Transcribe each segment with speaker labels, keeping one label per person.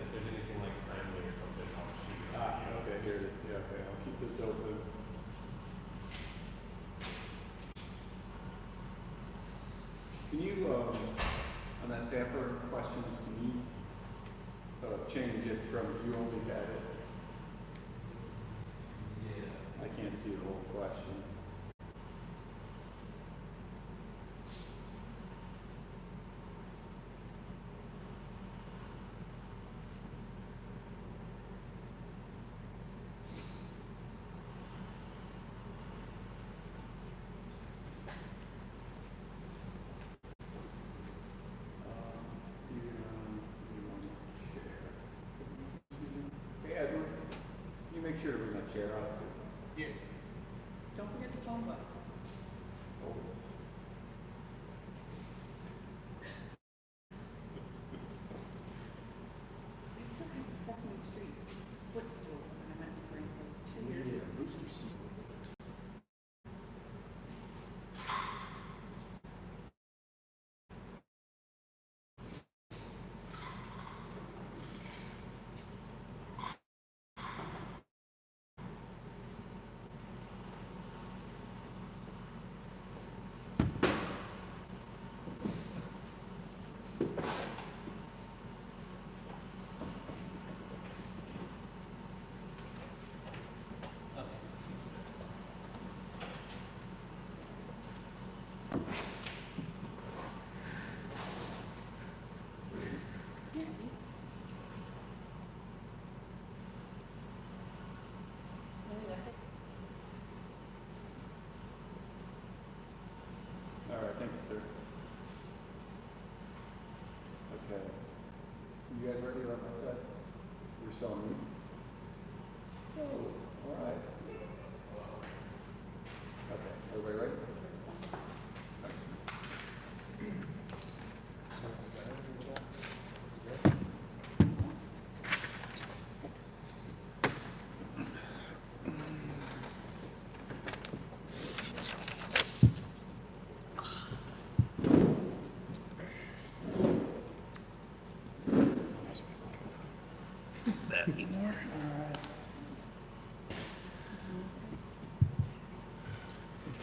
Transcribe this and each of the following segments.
Speaker 1: if there's anything like timely or something, I'll shoot it.
Speaker 2: Okay, here it is. Yeah, okay, I'll keep this open. Can you, on that Vapor questions, can you change it from you only had it?
Speaker 1: Yeah.
Speaker 2: I can't see the whole question. Hey, Edward, can you make sure to bring that chair out too?
Speaker 1: Yeah.
Speaker 3: Don't forget the phone book.
Speaker 2: Oh.
Speaker 3: They still have the Sesame Street footstool, and I meant to bring for 2 years.
Speaker 2: Rooster seat. All right, thanks, sir. Okay. You guys ready on that side? You're showing me. Oh, all right. Okay, everybody ready?
Speaker 3: Anymore.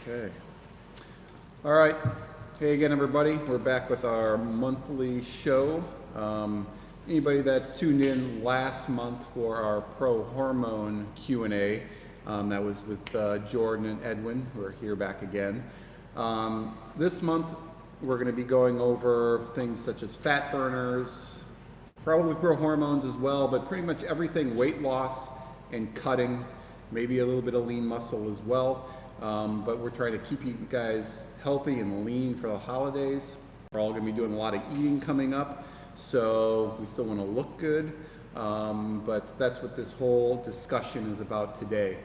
Speaker 2: Okay. All right. Hey again, everybody. We're back with our monthly show. Anybody that tuned in last month for our pro-hormone Q&A, that was with Jordan and Edwin, who are here back again. This month, we're going to be going over things such as fat burners, probably pro-hormones as well, but pretty much everything weight loss and cutting, maybe a little bit of lean muscle as well. But we're trying to keep you guys healthy and lean for the holidays. We're all going to be doing a lot of eating coming up, so we still want to look good. But that's what this whole discussion is about today.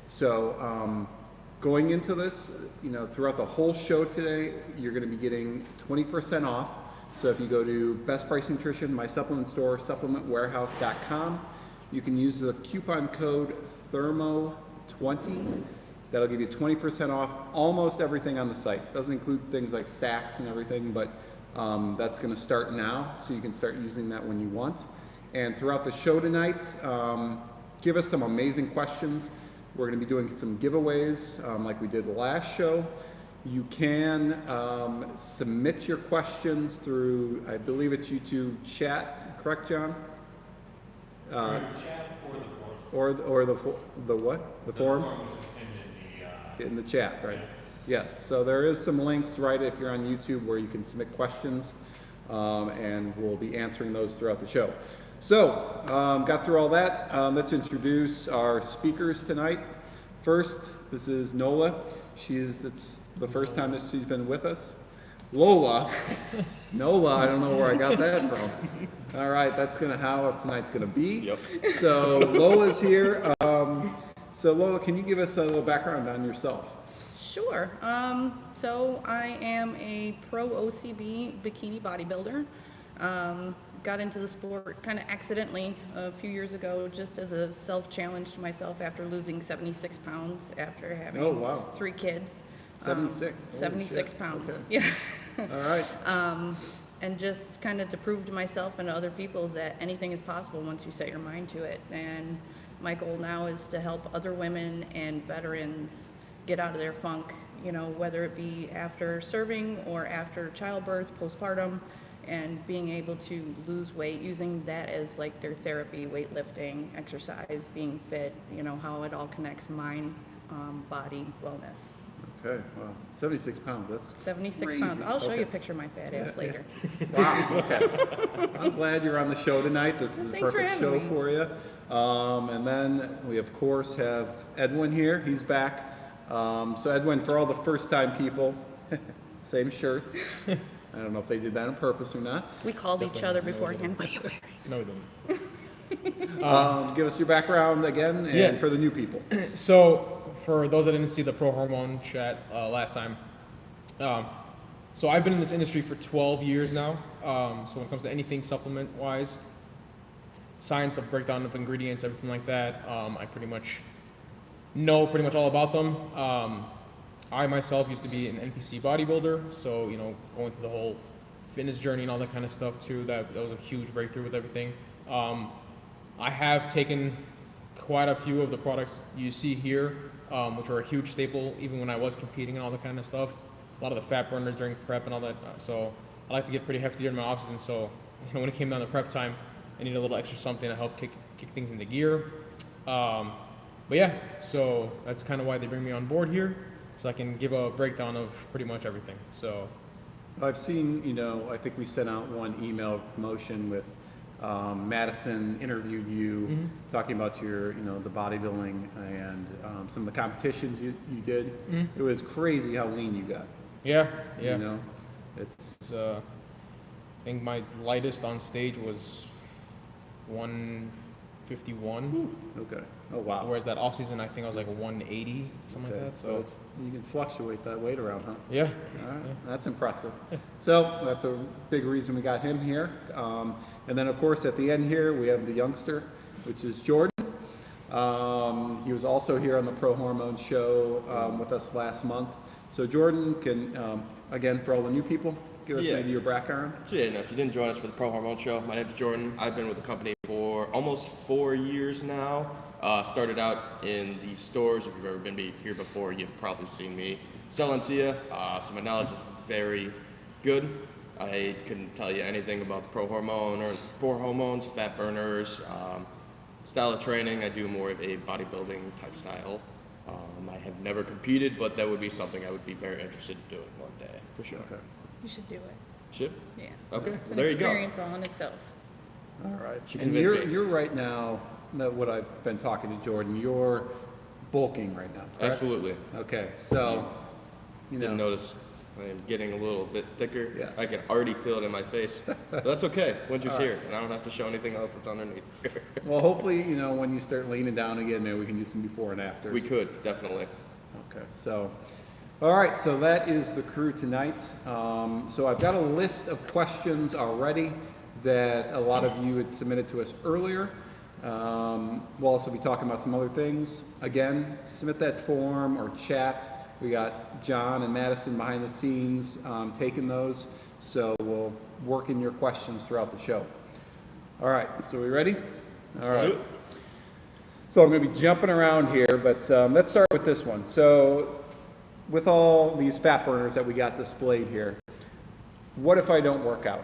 Speaker 2: So going into this, throughout the whole show today, you're going to be getting 20% off. So if you go to Best Price Nutrition, my supplement store, supplementwarehouse.com, you can use the coupon code THERMO20. That'll give you 20% off almost everything on the site. Doesn't include things like stacks and everything, but that's going to start now, so you can start using that when you want. And throughout the show tonight, give us some amazing questions. We're going to be doing some giveaways like we did the last show. You can submit your questions through, I believe it's YouTube chat, correct, John?
Speaker 1: Chat or the forum.
Speaker 2: Or the what? The forum?
Speaker 1: Forum, which is pinned
Speaker 2: in the chat, right?
Speaker 1: Yeah.
Speaker 2: Yes, so there is some links, right, if you're on YouTube, where you can submit questions, and we'll be answering those throughout the show. So, got through all that. Let's introduce our speakers tonight. First, this is Nola. It's the first time that she's been with us. Lola. Nola, I don't know where I got that from. All right, that's how tonight's gonna be.
Speaker 4: Yep.
Speaker 2: So Lola's here. So Lola, can you give us a little background on yourself?
Speaker 3: Sure. So I am a pro OCB bikini bodybuilder. Got into the sport kind of accidentally a few years ago, just as a self-challenge to myself after losing 76 pounds after having 3 kids.
Speaker 2: 76?
Speaker 3: 76 pounds.
Speaker 2: Okay.
Speaker 3: Yeah.
Speaker 2: All right.
Speaker 3: and just kind of to prove to myself and to other people that anything is possible once you set your mind to it. And my goal now is to help other women and veterans get out of their funk, you know, whether it be after serving or after childbirth, postpartum, and being able to lose weight, using that as like their therapy, weightlifting, exercise, being fit, you know, how it all connects mind, body, wellness.
Speaker 2: Okay, wow, 76 pounds, that's
Speaker 3: 76
Speaker 2: crazy.
Speaker 3: pounds. I'll show
Speaker 2: Okay.
Speaker 3: you a picture of my fat ass later.
Speaker 2: Wow, okay. I'm glad you're on the show tonight. This is the
Speaker 3: Thanks for
Speaker 2: perfect
Speaker 3: having
Speaker 2: show
Speaker 3: me.
Speaker 2: for you. And then we, of course, have Edwin here. He's back. So Edwin, for all the first-time people, same shirts. I don't know if they did that on purpose or not.
Speaker 3: We called each other beforehand. What are you wearing?
Speaker 4: No, we didn't.
Speaker 2: Give us your background again, and
Speaker 4: Yeah.
Speaker 2: for the new people.
Speaker 4: So, for those that didn't see the pro hormone chat last time, so I've been in this industry for 12 years now. So when it comes to anything supplement-wise, science of breakdown of ingredients, everything like that, I pretty much know pretty much all about them. I myself used to be an NPC bodybuilder, so you know, going through the whole fitness journey and all that kind of stuff too. That was a huge breakthrough with everything. I have taken quite a few of the products you see here, which are a huge staple even when I was competing and all that kind of stuff. A lot of the fat burners during prep and all that. So I like to get pretty hefty during my off season. So you know, when it came down to prep time, I need a little extra something to help kick things into gear. But yeah, so that's kind of why they bring me on board here, so I can give a breakdown of pretty much everything. So
Speaker 2: I've seen, you know, I think we sent out one email promotion with Madison interviewed you talking about your, you know, the bodybuilding and some of the competitions you did. It was crazy how lean you got.
Speaker 4: yeah.
Speaker 2: You know, it's
Speaker 4: I think my lightest on stage was 151,
Speaker 2: okay. Oh wow.
Speaker 4: whereas that off season I think I was like 180, something
Speaker 2: Okay.
Speaker 4: like that. So
Speaker 2: it's, you can fluctuate that weight around, huh?
Speaker 4: yeah,
Speaker 2: All right, that's impressive. So that's a big reason we got him here. And then of course at the end here we have the youngster, which is Jordan. He was also here on the Pro Hormone Show with us last month. So Jordan can, again, for all the new people, give us maybe your background.
Speaker 5: Yeah, no, if you didn't join us for the Pro Hormone Show, my name's Jordan. I've been with the company for almost 4 years now. Started out in the stores. If you've ever been here before, you've probably seen me selling to you. So my knowledge is very good. I couldn't tell you anything about the Pro Hormone or Pro Hormones, fat burners, style of training. I do more of a bodybuilding type style. I have never competed, but that would be something I would be very interested in doing one day, for sure.
Speaker 2: Okay.
Speaker 3: You should do it.
Speaker 5: Should?
Speaker 3: Yeah.
Speaker 5: Okay,
Speaker 3: It's an
Speaker 5: there you go.
Speaker 3: experience all in itself.
Speaker 2: All right.
Speaker 5: She
Speaker 2: And
Speaker 5: convinced me.
Speaker 2: you're right now, what I've been talking to Jordan, you're bulking right now, correct?
Speaker 5: Absolutely.
Speaker 2: Okay, so, you
Speaker 5: Didn't
Speaker 2: know,
Speaker 5: notice I am getting a little bit thicker.
Speaker 2: Yes.
Speaker 5: I can already feel it in my face. But that's okay. Once you're here, and I don't have to show anything else that's underneath.
Speaker 2: well, hopefully, you know, when you start leaning down again, maybe we can do some before and after.
Speaker 5: We could, definitely.
Speaker 2: Okay, so, all right, so that is the crew tonight. So I've got a list of questions already that a lot of you had submitted to us earlier. We'll also be talking about some other things. Again, submit that form or chat. We got John and Madison behind the scenes taking those, so we'll work in your questions throughout the show. All right, so we ready? All
Speaker 5: Let's
Speaker 2: right.
Speaker 5: do it.
Speaker 2: So I'm going to be jumping around here, but let's start with this one. So with all these fat burners that we got displayed here, what if I don't work out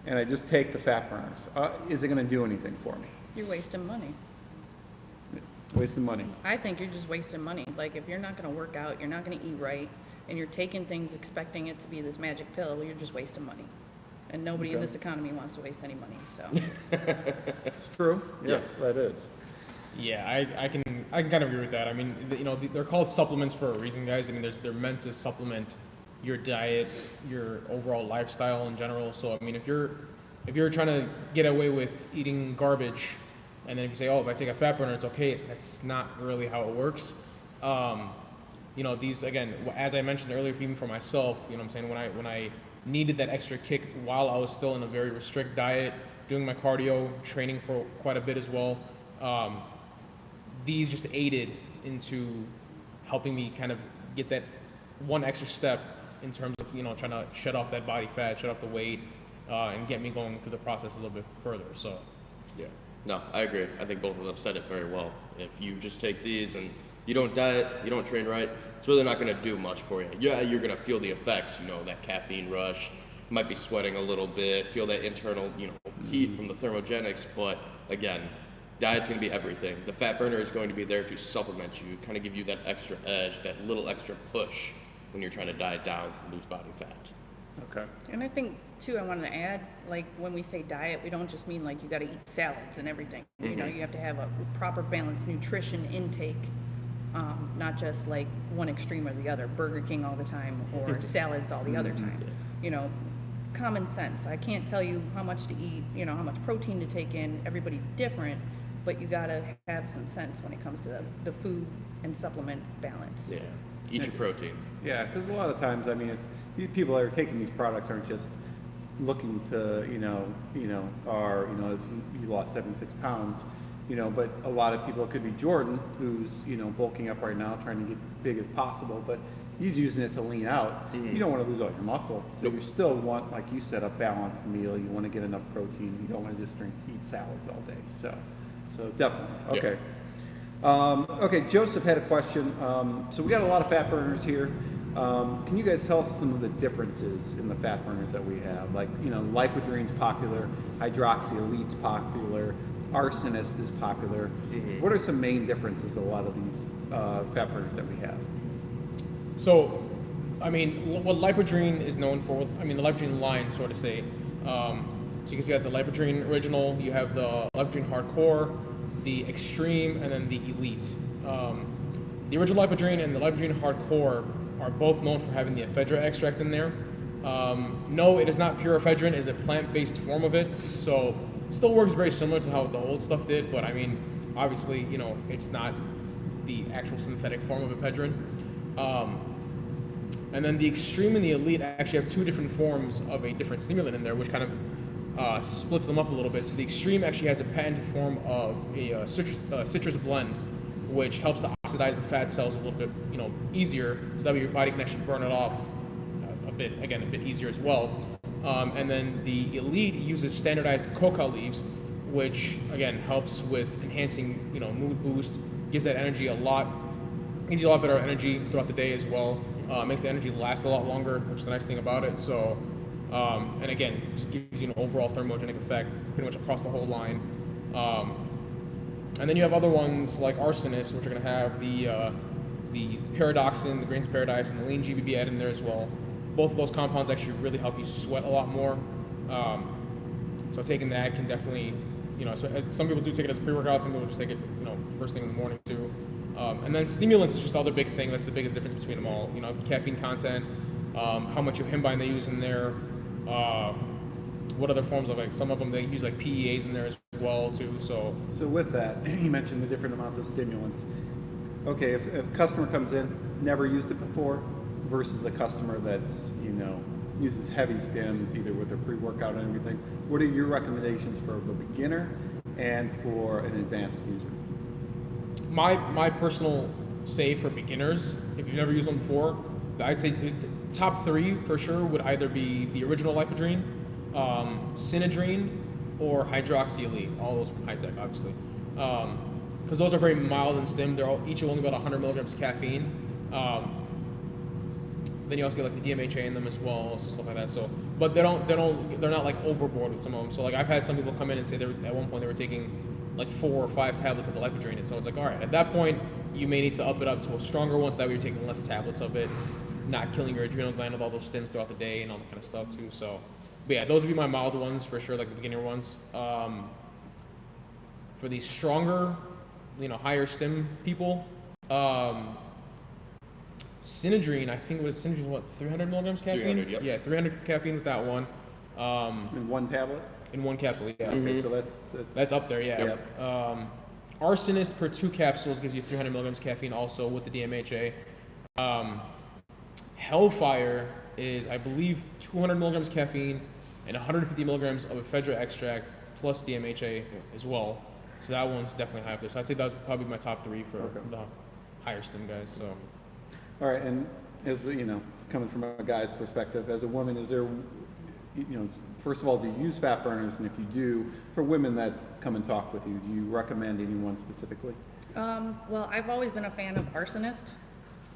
Speaker 2: and I just take the fat burners? Is it going to do anything for me?
Speaker 3: You're wasting money.
Speaker 2: Wasting money.
Speaker 3: I think you're just wasting money. Like, if you're not going to work out, you're not going to eat right, and you're taking things expecting it to be this magic pill, well, you're just wasting money. And nobody in
Speaker 2: Okay.
Speaker 3: this economy wants to waste any money, so.
Speaker 2: It's true. Yes, that is.
Speaker 4: yeah, I can kind of agree with that. I mean, you know, they're called supplements for a reason, guys. I mean, they're meant to supplement your diet, your overall lifestyle in general. So I mean, if you're trying to get away with eating garbage, and then if you say, oh, if I take a fat burner, it's okay, that's not really how it works. You know, these, again, as I mentioned earlier, even for myself, you know what I'm saying, when I needed that extra kick while I was still in a very restrict diet, doing my cardio, training for quite a bit as well, these just aided into helping me kind of get that one extra step in terms of trying to shed off that body fat, shed off the weight, and get me going through the process a little bit further. So,
Speaker 5: Yeah. No, I agree. I think both of them said it very well. If you just take these and you don't diet, you don't train right, it's really not going to do much for you. Yeah, you're going to feel the effects, that caffeine rush, might be sweating a little bit, feel that internal, heat from the thermogenics, but again, diet's going to be everything. The fat burner is going to be there to supplement you, kind of give you that extra edge, that little extra push when you're trying to diet down, lose body fat.
Speaker 2: Okay.
Speaker 3: And I think too, I wanted to add, like when we say diet, we don't just mean like you got to eat salads and everything. You have to have a proper balanced nutrition intake, not just like one extreme or the other, Burger King all the time or salads all the other time. Common sense. I can't tell you how much to eat, how much protein to take in. Everybody's different, but you got to have some sense when it comes to the food and supplement balance.
Speaker 5: Yeah. Eat your protein.
Speaker 2: Yeah, because a lot of times, it's these people that are taking these products aren't just looking to, as you lost 76 pounds, but a lot of people, it could be Jordan, who's, bulking up right now, trying to get big as possible, but he's using it to lean out. You don't want to lose all your muscle, so you still want, like you said, a balanced meal. You want to get enough protein. You don't want to just eat salads all day. So definitely. Okay. Okay, Joseph had a question. So we got a lot of fat burners here. Can you guys tell us some of the differences in the fat burners that we have? Like, Lipodrine's popular, Hydroxy Elite's popular, Arsonist is popular. What are some main differences of a lot of these fat burners that we have?
Speaker 4: So, what Lipodrine is known for, the Lipodrine line, so to say. So you got the Lipodrine original, you have the Lipodrine Hardcore, the Extreme, and then the Elite. The original Lipodrine and the Lipodrine Hardcore are both known for having the ephedra extract in there. No, it is not pure ephedrine, it is a plant-based form of it, so it still works very similar to how the old stuff did, but obviously, it's not the actual synthetic form of ephedrine. And then the Extreme and the Elite actually have two different forms of a different stimulant in there, which kind of splits them up a little bit. So the Extreme actually has a patented form of a citrus blend, which helps to oxidize the fat cells a little bit, easier, so that way your body can actually burn it off a bit easier as well. And then the Elite uses standardized coca leaves, which again helps with enhancing, mood boost, gives that energy gives you a lot better energy throughout the day as well. Makes the energy last a lot longer, which is the nice thing about it. So, and again, just gives you an overall thermogenic effect pretty much across the whole line. And then you have other ones like Arsonist, which are going to have the paradoxin, the grains of paradise, and the lean GBB added in there as well. Both of those compounds actually really help you sweat a lot more. So taking that can definitely, some people do take it as a pre-workout, some people just take it, first thing in the morning too. And then stimulants is just the other big thing. That's the biggest difference between them all. The caffeine content, how much of himbine they use in there, what other forms of, like, some of them they use like PEAs in there as well too. So
Speaker 2: with that, you mentioned the different amounts of stimulants. Okay, if a customer comes in, never used it before, versus a customer that's, uses heavy stims, either with their pre-workout and everything, what are your recommendations for the beginner and for an advanced user?
Speaker 4: My personal say for beginners, if you've never used one before, I'd say the top three for sure would either be the original Lipodrine, Synedrine, or Hydroxy Elite, all those from High-Tech, obviously. Because those are very mild in stim. They're each only about 100 milligrams caffeine. Then you also get like the DMHA in them as well, so stuff like that. So, but they're not like overboard with some of them. So like I've had some people come in and say at one point they were taking like 4 or 5 tablets of the Lipodrine, and so it's like, all right, at that point you may need to up it up to a stronger one, so that way you're taking less tablets of it, not killing your adrenal gland with all those stims throughout the day and all that kind of stuff too. So, but yeah, those would be my mild ones for sure, like the beginner ones. For the stronger, higher stim people, Synedrine, I think Synedrine's what, 300 milligrams caffeine?
Speaker 5: 300, yep.
Speaker 4: Yeah, 300 caffeine with that one.
Speaker 2: In one tablet?
Speaker 4: In one capsule, yeah.
Speaker 2: Okay, so
Speaker 4: that's up there, yeah.
Speaker 2: Yep.
Speaker 4: Arsonist per 2 capsules gives you 300 milligrams caffeine also with the DMHA. Hellfire is, I believe, 200 milligrams caffeine and 150 milligrams of ephedra extract plus DMHA as well. So that one's definitely high up there. So I'd say that's probably my top 3 for the higher stim guys. So.
Speaker 2: All right, and as coming from a guy's perspective, as a woman, is there, first of all, do you use fat burners? And if you do, for women that come and talk with you, do you recommend anyone specifically?
Speaker 3: Well, I've always been a fan of Arsonist.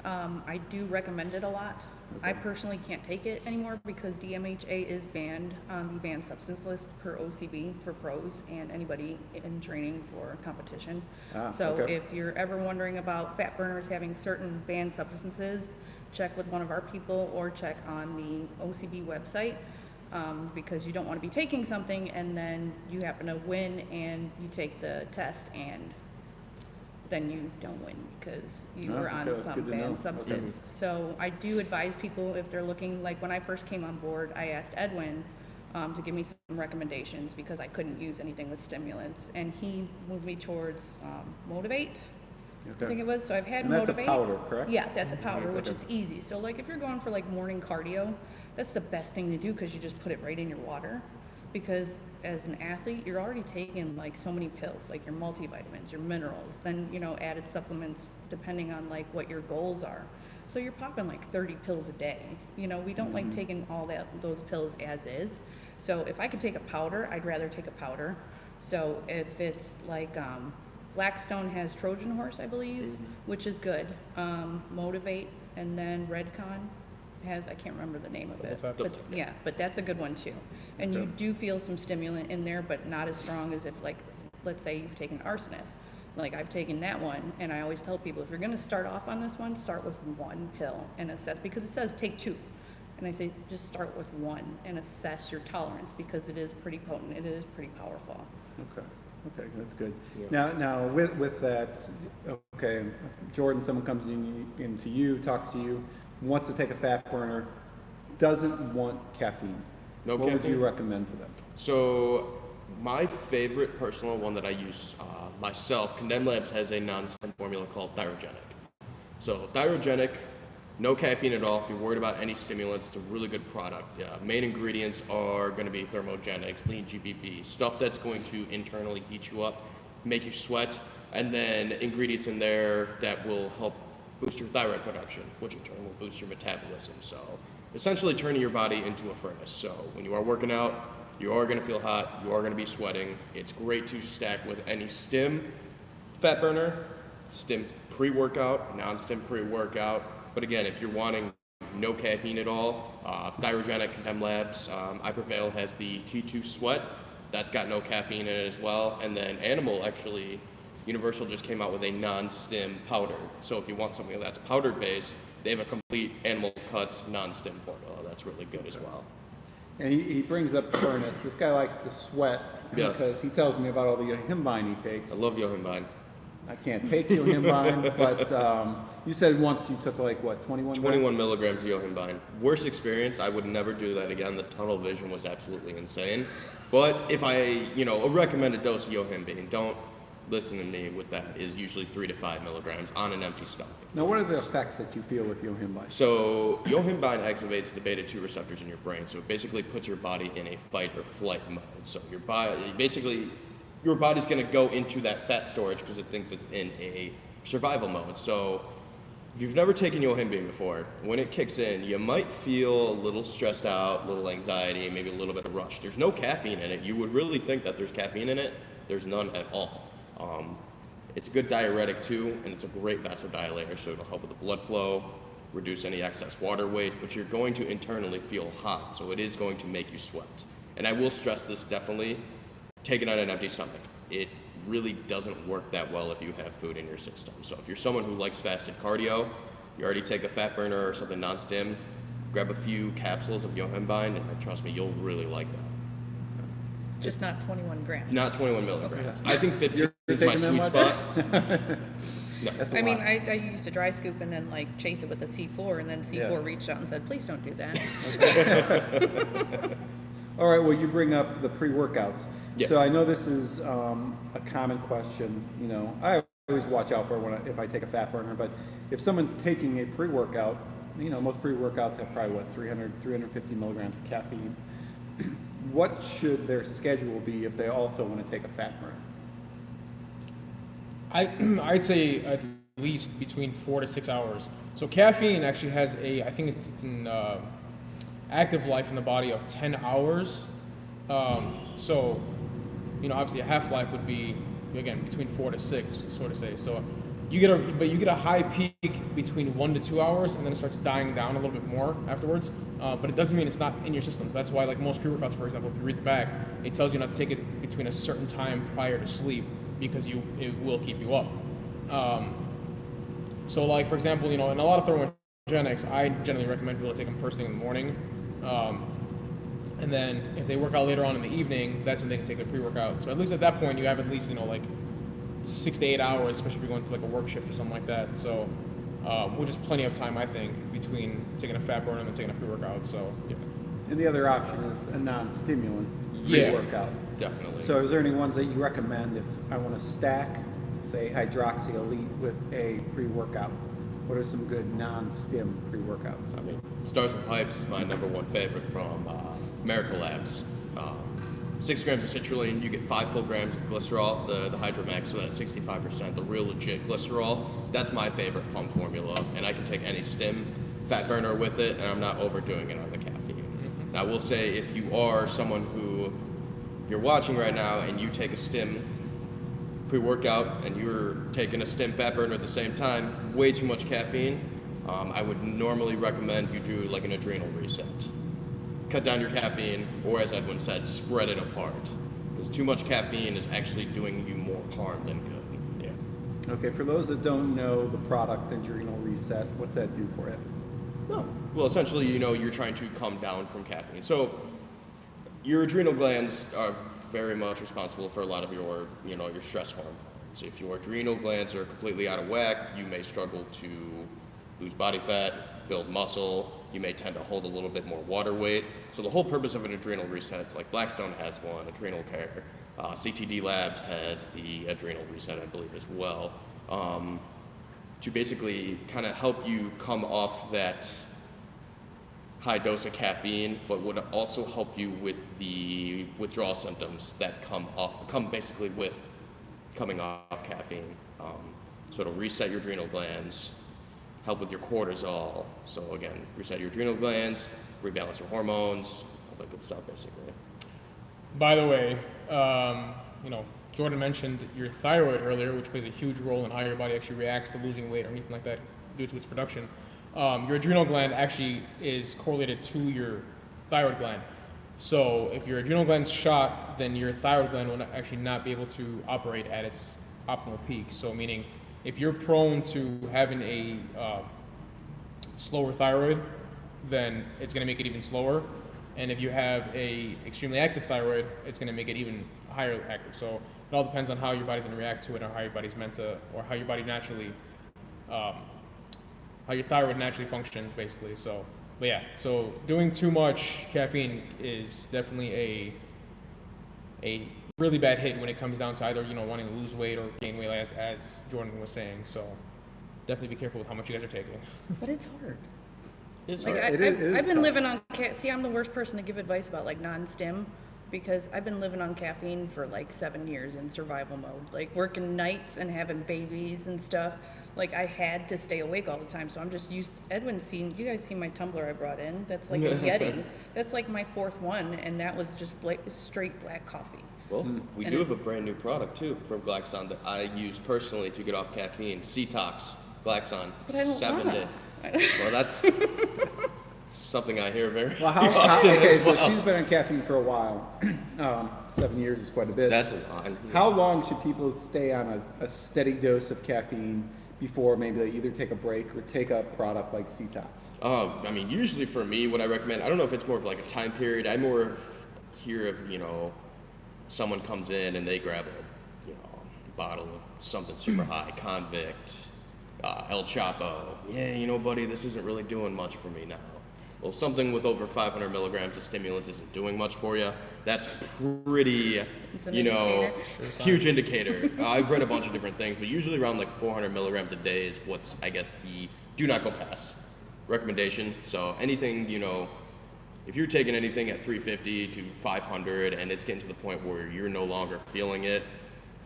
Speaker 3: I do recommend it a lot.
Speaker 2: Okay.
Speaker 3: I personally can't take it anymore because DMHA is banned on the banned substance list per OCB for pros and anybody in training for competition. So
Speaker 2: okay.
Speaker 3: if you're ever wondering about fat burners having certain banned substances, check with one of our people or check on the OCB website. Because you don't want to be taking something and then you happen to win and you take the test and then you don't win because you were on
Speaker 2: that's
Speaker 3: some
Speaker 2: good to know.
Speaker 3: banned substance. So I do advise people if they're looking, like when I first came on board, I asked Edwin to give me some recommendations because I couldn't use anything with stimulants, and he moved me towards Motivate. I think it was. So I've had
Speaker 2: And that's
Speaker 3: Motivate.
Speaker 2: a powder, correct?
Speaker 3: Yeah, that's a powder, which
Speaker 2: Okay.
Speaker 3: it's easy. So like if you're going for like morning cardio, that's the best thing to do because you just put it right in your water. Because as an athlete, you're already taking like so many pills, like your multivitamins, your minerals, then added supplements depending on like what your goals are. So you're popping like 30 pills a day. We don't like taking all those pills as is. So if I could take a powder, I'd rather take a powder. So if it's like Blackstone has Trojan Horse, I believe, which is good. Motivate, and then Redcon has, I can't remember the name of it.
Speaker 4: Double
Speaker 3: But
Speaker 4: Tap.
Speaker 3: yeah, but that's a good one too. And you do feel some stimulant in there, but not as strong as if, like, let's say you've taken Arsonist. Like I've taken that one, and I always tell people if you're going to start off on this one, start with one pill and assess, because it says take 2. And I say just start with 1 and assess your tolerance because it is pretty potent. It is pretty powerful.
Speaker 2: Okay, that's good. Now with that, okay, Jordan, someone comes into you, talks to you, wants to take a fat burner, doesn't want caffeine.
Speaker 5: No
Speaker 2: What would
Speaker 5: caffeine?
Speaker 2: you recommend to them?
Speaker 5: So my favorite personal one that I use myself, Condemned Labs has a non-stim formula called Thyrogenic. So Thyrogenic, no caffeine at all. If you're worried about any stimulants, it's a really good product. Main ingredients are going to be thermogenics, lean GBB, stuff that's going to internally heat you up, make you sweat, and then ingredients in there that will help boost your thyroid production, which in turn will boost your metabolism. So essentially turning your body into a furnace. So when you are working out, you are going to feel hot, you are going to be sweating. It's great to stack with any stim fat burner, stim pre-workout, non-stim pre-workout. But again, if you're wanting no caffeine at all, Thyrogenic, Condemned Labs, iPrevail has the T2 Sweat. That's got no caffeine in it as well. And then Animal, actually, Universal just came out with a non-stim powder. So if you want something that's powder-based, they have a complete Animal Cuts non-stim formula. That's really good as well.
Speaker 2: And he brings up furnace. This guy likes to sweat
Speaker 5: Yes.
Speaker 2: because he tells me about all the Yohimbine he takes.
Speaker 5: I love Yohimbine.
Speaker 2: I can't take Yohimbine, but you said once you took like what, 21?
Speaker 5: 21 milligrams of Yohimbine. Worst experience. I would never do that again. The tunnel vision was absolutely insane. But if a recommended dose of Yohimbine, don't listen to me with that, is usually 3 to 5 milligrams on an empty stomach.
Speaker 2: Now, what are the effects that you feel with Yohimbine?
Speaker 5: So Yohimbine activates the beta-2 receptors in your brain. So it basically puts your body in a fight or flight mode. So your body's going to go into that fat storage because it thinks it's in a survival mode. So if you've never taken Yohimbine before, when it kicks in, you might feel a little stressed out, a little anxiety, maybe a little bit of rush. There's no caffeine in it. You would really think that there's caffeine in it. There's none at all. It's a good diuretic too, and it's a great vasodilator, so it'll help with the blood flow, reduce any excess water weight, but you're going to internally feel hot, so it is going to make you sweat. And I will stress this definitely, take it on an empty stomach. It really doesn't work that well if you have food in your system. So if you're someone who likes fasted cardio, you already take a fat burner or something non-stim, grab a few capsules of Yohimbine, and trust me, you'll really like that.
Speaker 3: Just not 21 grams.
Speaker 5: Not 21 milligrams. I think 15
Speaker 2: You're
Speaker 5: is my
Speaker 2: taking that
Speaker 5: sweet
Speaker 2: much?
Speaker 5: spot. No.
Speaker 2: That's a
Speaker 3: I mean,
Speaker 2: lot.
Speaker 3: I used to dry scoop and then like chase it with a C4, and then C4
Speaker 2: Yeah.
Speaker 3: reached out and said, please don't do that.
Speaker 2: All right, well, you bring up the pre-workouts.
Speaker 5: Yeah.
Speaker 2: So I know this is a common question. I always watch out for if I take a fat burner, but if someone's taking a pre-workout, most pre-workouts have probably, 350 milligrams of caffeine. What should their schedule be if they also want to take a fat burner?
Speaker 4: I'd say at released between 4 to 6 hours. So caffeine actually has I think it's an active life in the body of 10 hours. So, obviously a half-life would be, again, between 4 to 6, sort of say. So you get a high peak between 1 to 2 hours, and then it starts dying down a little bit more afterwards. But it doesn't mean it's not in your system. So that's why, like most pre-workouts, for example, if you read the back, it tells you not to take it between a certain time prior to sleep because it will keep you up. So, like, for example, in a lot of thermogenics, I generally recommend people to take them first thing in the morning. And then if they work out later on in the evening, that's when they can take their pre-workout. So at least at that point, you have at least, like 6 to 8 hours, especially if you're going to like a work shift or something like that. So, which is plenty of time, I think, between taking a fat burner and then taking a pre-workout. So, yeah.
Speaker 2: And the other option is a non-stimulant
Speaker 4: Yeah.
Speaker 2: pre-workout.
Speaker 5: Definitely.
Speaker 2: So is there any ones that you recommend if I want to stack, say, Hydroxy Elite with a pre-workout? What are some good non-stim pre-workouts?
Speaker 5: I mean, Stars and Pipes is my #1 favorite from Miracle Labs. 6 grams of citrulline, you get 5 full grams of glycerol, the Hydromax, so that's 65%, the real legit glycerol. That's my favorite pump formula, and I can take any stim fat burner with it, and I'm not overdoing it on the caffeine. Now, I will say, if you are someone who you're watching right now and you take a stim pre-workout and you're taking a stim fat burner at the same time, way too much caffeine, I would normally recommend you do like an adrenal reset. Cut down your caffeine, or as Edwin said, spread it apart. Because too much caffeine is actually doing you more harm than good. Yeah.
Speaker 2: Okay, for those that don't know the product Adrenal Reset, what's that do for you?
Speaker 5: No. Well, essentially, you're trying to come down from caffeine. So your adrenal glands are very much responsible for a lot of your stress hormone. So if your adrenal glands are completely out of whack, you may struggle to lose body fat, build muscle. You may tend to hold a little bit more water weight. So the whole purpose of an adrenal reset, like Blackstone has one, Adrenal Care, CTD Labs has the adrenal reset, I believe, as well, to basically kind of help you come off that high dose of caffeine, but would also help you with the withdrawal symptoms that come basically with coming off caffeine. So it'll reset your adrenal glands, help with your cortisol. So again, reset your adrenal glands, rebalance your hormones, all that good stuff, basically.
Speaker 4: By the way, Jordan mentioned your thyroid earlier, which plays a huge role in how your body actually reacts to losing weight or anything like that due to its production. Your adrenal gland actually is correlated to your thyroid gland. So if your adrenal gland's shot, then your thyroid gland will actually not be able to operate at its optimal peak. So meaning, if you're prone to having a slower thyroid, then it's going to make it even slower. And if you have a extremely active thyroid, it's going to make it even higher active. So it all depends on how your body's going to react to it, or how your body's meant to, or how your body naturally, how your thyroid naturally functions, basically. So, but yeah, so doing too much caffeine is definitely a really bad hit when it comes down to either wanting to lose weight or gain weight, as Jordan was saying. So definitely be careful with how much you guys are taking.
Speaker 3: But it's hard.
Speaker 5: It's
Speaker 3: Like
Speaker 5: hard.
Speaker 3: I've been living on see, I'm the worst person to give advice about like non-stim, because I've been living on caffeine for like 7 years in survival mode, like working nights and having babies and stuff. Like I had to stay awake all the time, so I'm just used. You guys see my tumbler I brought in? That's like a Yeti. That's like my 4th one, and that was just straight black coffee.
Speaker 5: Well, we do have a brand new product too from Glaxon that I use personally to get off caffeine. Cetox Glaxon,
Speaker 3: But I don't
Speaker 5: 7 day. Well, that's something I hear very often
Speaker 2: okay,
Speaker 5: as well.
Speaker 2: so she's been on caffeine for a while. 7 years is quite a bit.
Speaker 5: That's a lot.
Speaker 2: How long should people stay on a steady dose of caffeine before maybe they either take a break or take a product like Cetox?
Speaker 5: I mean, usually for me, what I recommend, I don't know if it's more of like a time period. I more of hear of, someone comes in and they grab a bottle of something super high, Convict, El Chapo. Yeah, buddy, this isn't really doing much for me now. Well, something with over 500 milligrams of stimulants isn't doing much for you. That's pretty, huge indicator. I've read a bunch of different things, but usually around like 400 milligrams a day is what's, I guess, the do not go past recommendation. So anything, if you're taking anything at 350 to 500 and it's getting to the point where you're no longer feeling it,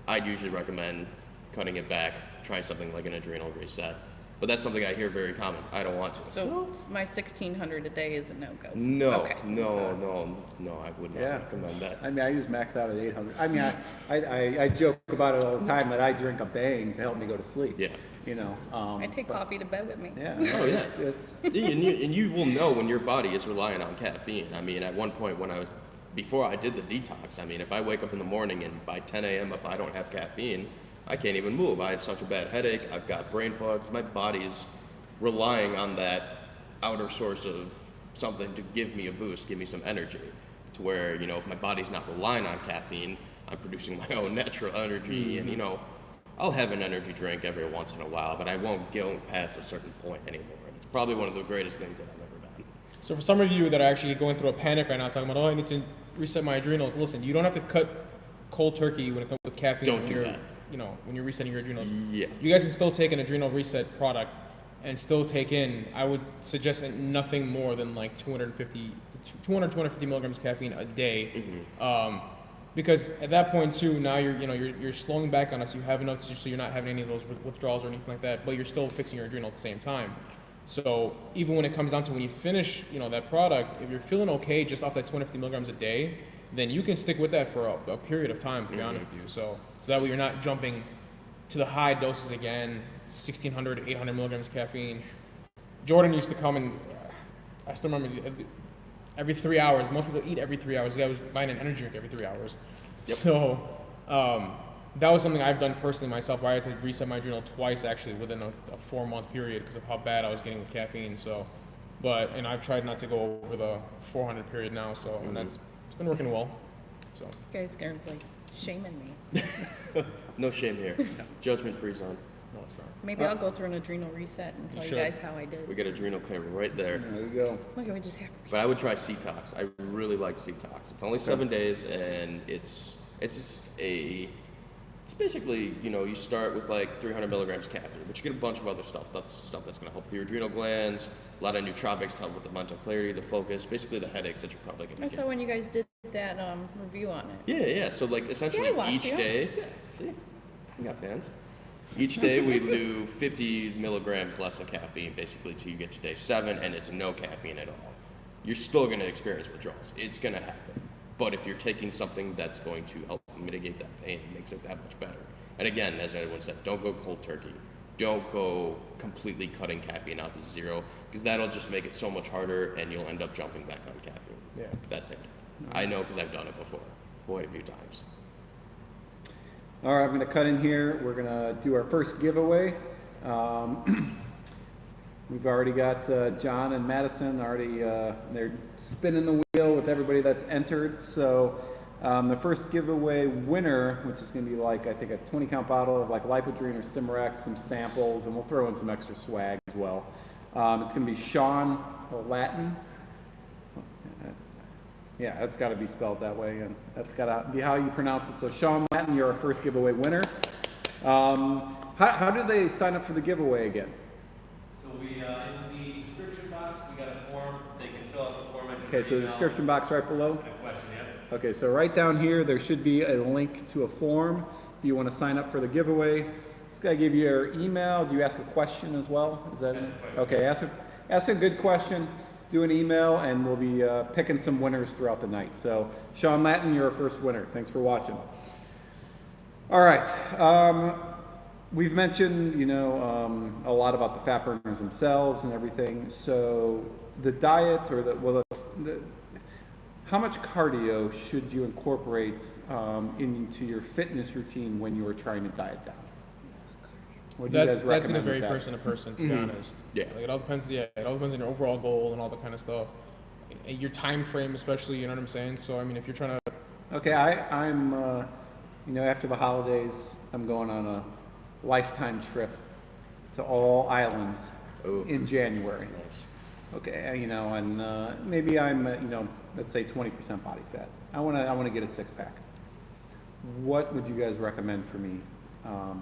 Speaker 5: I'd usually recommend cutting it back, try something like an adrenal reset. But that's something I hear very common. I don't want to.
Speaker 3: So my 1,600 a day is a no-go?
Speaker 5: No,
Speaker 3: Okay.
Speaker 5: no, I would not recommend that.
Speaker 2: I mean, I use max out at 800. I mean, I joke about it all the time that I drink a Bang to help me go to sleep.
Speaker 5: Yeah.
Speaker 2: You know.
Speaker 3: I take coffee to bed with me.
Speaker 2: Yeah.
Speaker 5: Oh, yeah.
Speaker 2: It's
Speaker 5: and you will know when your body is relying on caffeine. I mean, at one point before I did the detox, I mean, if I wake up in the morning and by 10 a.m. if I don't have caffeine, I can't even move. I have such a bad headache. I've got brain fog. My body's relying on that outer source of something to give me a boost, give me some energy. To where, you know, if my body's not relying on caffeine, I'm producing my own natural energy. And, you know, I'll have an energy drink every once in a while, but I won't go past a certain point anymore. And it's probably one of the greatest things that I've ever done.
Speaker 4: So for some of you that are actually going through a panic right now, talking about, oh, I need to reset my adrenals, listen, you don't have to cut cold turkey when it comes with caffeine.
Speaker 5: Don't do that.
Speaker 4: You know, when you're resetting your adrenals.
Speaker 5: Yeah.
Speaker 4: You guys can still take an adrenal reset product and still take in, I would suggest nothing more than like 250 milligrams of caffeine a day. Because at that point too, now you're slowing back on us. You have enough so you're not having any of those withdrawals or anything like that, but you're still fixing your adrenal at the same time. So even when it comes down to when you finish, you know, that product, if you're feeling okay just off that 250 milligrams a day, then you can stick with that for a period of time, to be honest with you. So that way you're not jumping to the high doses again, 1,600, 800 milligrams of caffeine. Jordan used to come and, I still remember, every 3 hours. Most people eat every 3 hours. This guy was buying an energy drink every 3 hours.
Speaker 5: Yep.
Speaker 4: So that was something I've done personally myself, where I had to reset my adrenal twice actually within a 4-month period because of how bad I was getting with caffeine. So, and I've tried not to go over the 400 period now. So and it's been working well. So
Speaker 3: You guys are like shaming me.
Speaker 5: No shame here. Judgment-free zone.
Speaker 4: no, it's not.
Speaker 3: Maybe I'll go through an adrenal reset and tell you
Speaker 4: should.
Speaker 3: guys how I did.
Speaker 5: We got adrenal clear right there.
Speaker 2: there you go.
Speaker 3: Look, we just have
Speaker 5: But I would try Cetox. I really like Cetox. It's only 7 days, and it's basically, you know, you start with like 300 milligrams caffeine, but you get a bunch of other stuff. That's stuff that's going to help with your adrenal glands. A lot of nootropics to help with the mental clarity, the focus, basically the headaches that you're probably going to
Speaker 3: I
Speaker 5: get.
Speaker 3: saw when you guys did that review on it.
Speaker 5: Yeah. So like essentially
Speaker 3: I watched
Speaker 5: each
Speaker 3: you.
Speaker 5: day, see, we got fans. Each day we do 50 milligrams less of caffeine, basically, till you get to day 7, and it's no caffeine at all. You're still going to experience withdrawals. It's going to happen. But if you're taking something that's going to help mitigate that pain, it makes it that much better. And again, as everyone said, don't go cold turkey. Don't go completely cutting caffeine out to zero, because that'll just make it so much harder, and you'll end up jumping back on caffeine.
Speaker 4: Yeah.
Speaker 5: That's it. I know, because I've done it before, quite a few times.
Speaker 2: All right, I'm going to cut in here. We're going to do our first giveaway. We've already got John and Madison already, they're spinning the wheel with everybody that's entered. So the first giveaway winner, which is going to be like, I think, a 20-count bottle of like Lipodrine or Stimurex, some samples, and we'll throw in some extra swag as well. It's going to be Sean Latin. Yeah, that's got to be spelled that way, and that's got to be how you pronounce it. So Sean Latin, you're our first giveaway winner. How do they sign up for the giveaway again?
Speaker 1: So we, in the description box, we got a form. They can fill out the form.
Speaker 2: Okay, so the description box right below.
Speaker 1: Question, yeah.
Speaker 2: Okay, so right down here, there should be a link to a form if you want to sign up for the giveaway. This guy give you your email. Do you ask a question as well? Is that
Speaker 1: Ask a question.
Speaker 2: okay? Ask a good question. Do an email, and we'll be picking some winners throughout the night. So, Sean Latin, you're our first winner. Thanks for watching. All right. We've mentioned, a lot about the fat burners themselves and everything. So, the diet, or how much cardio should you incorporate into your fitness routine when you are trying to diet down? What do you guys
Speaker 4: That's going to
Speaker 2: recommend
Speaker 4: vary
Speaker 2: with that?
Speaker 4: person to person, to be honest.
Speaker 5: Yeah.
Speaker 4: Like it all depends. Yeah, it all depends on your overall goal and all that kind of stuff. And your time frame, especially. You know what I'm saying? So I mean, if you're trying to,
Speaker 2: Okay, I'm, after the holidays, I'm going on a lifetime trip to all islands
Speaker 5: Ooh.
Speaker 2: in January.
Speaker 5: Nice.
Speaker 2: Okay, and maybe I'm, let's say 20% body fat. I want to get a 6-pack. What would you guys recommend for me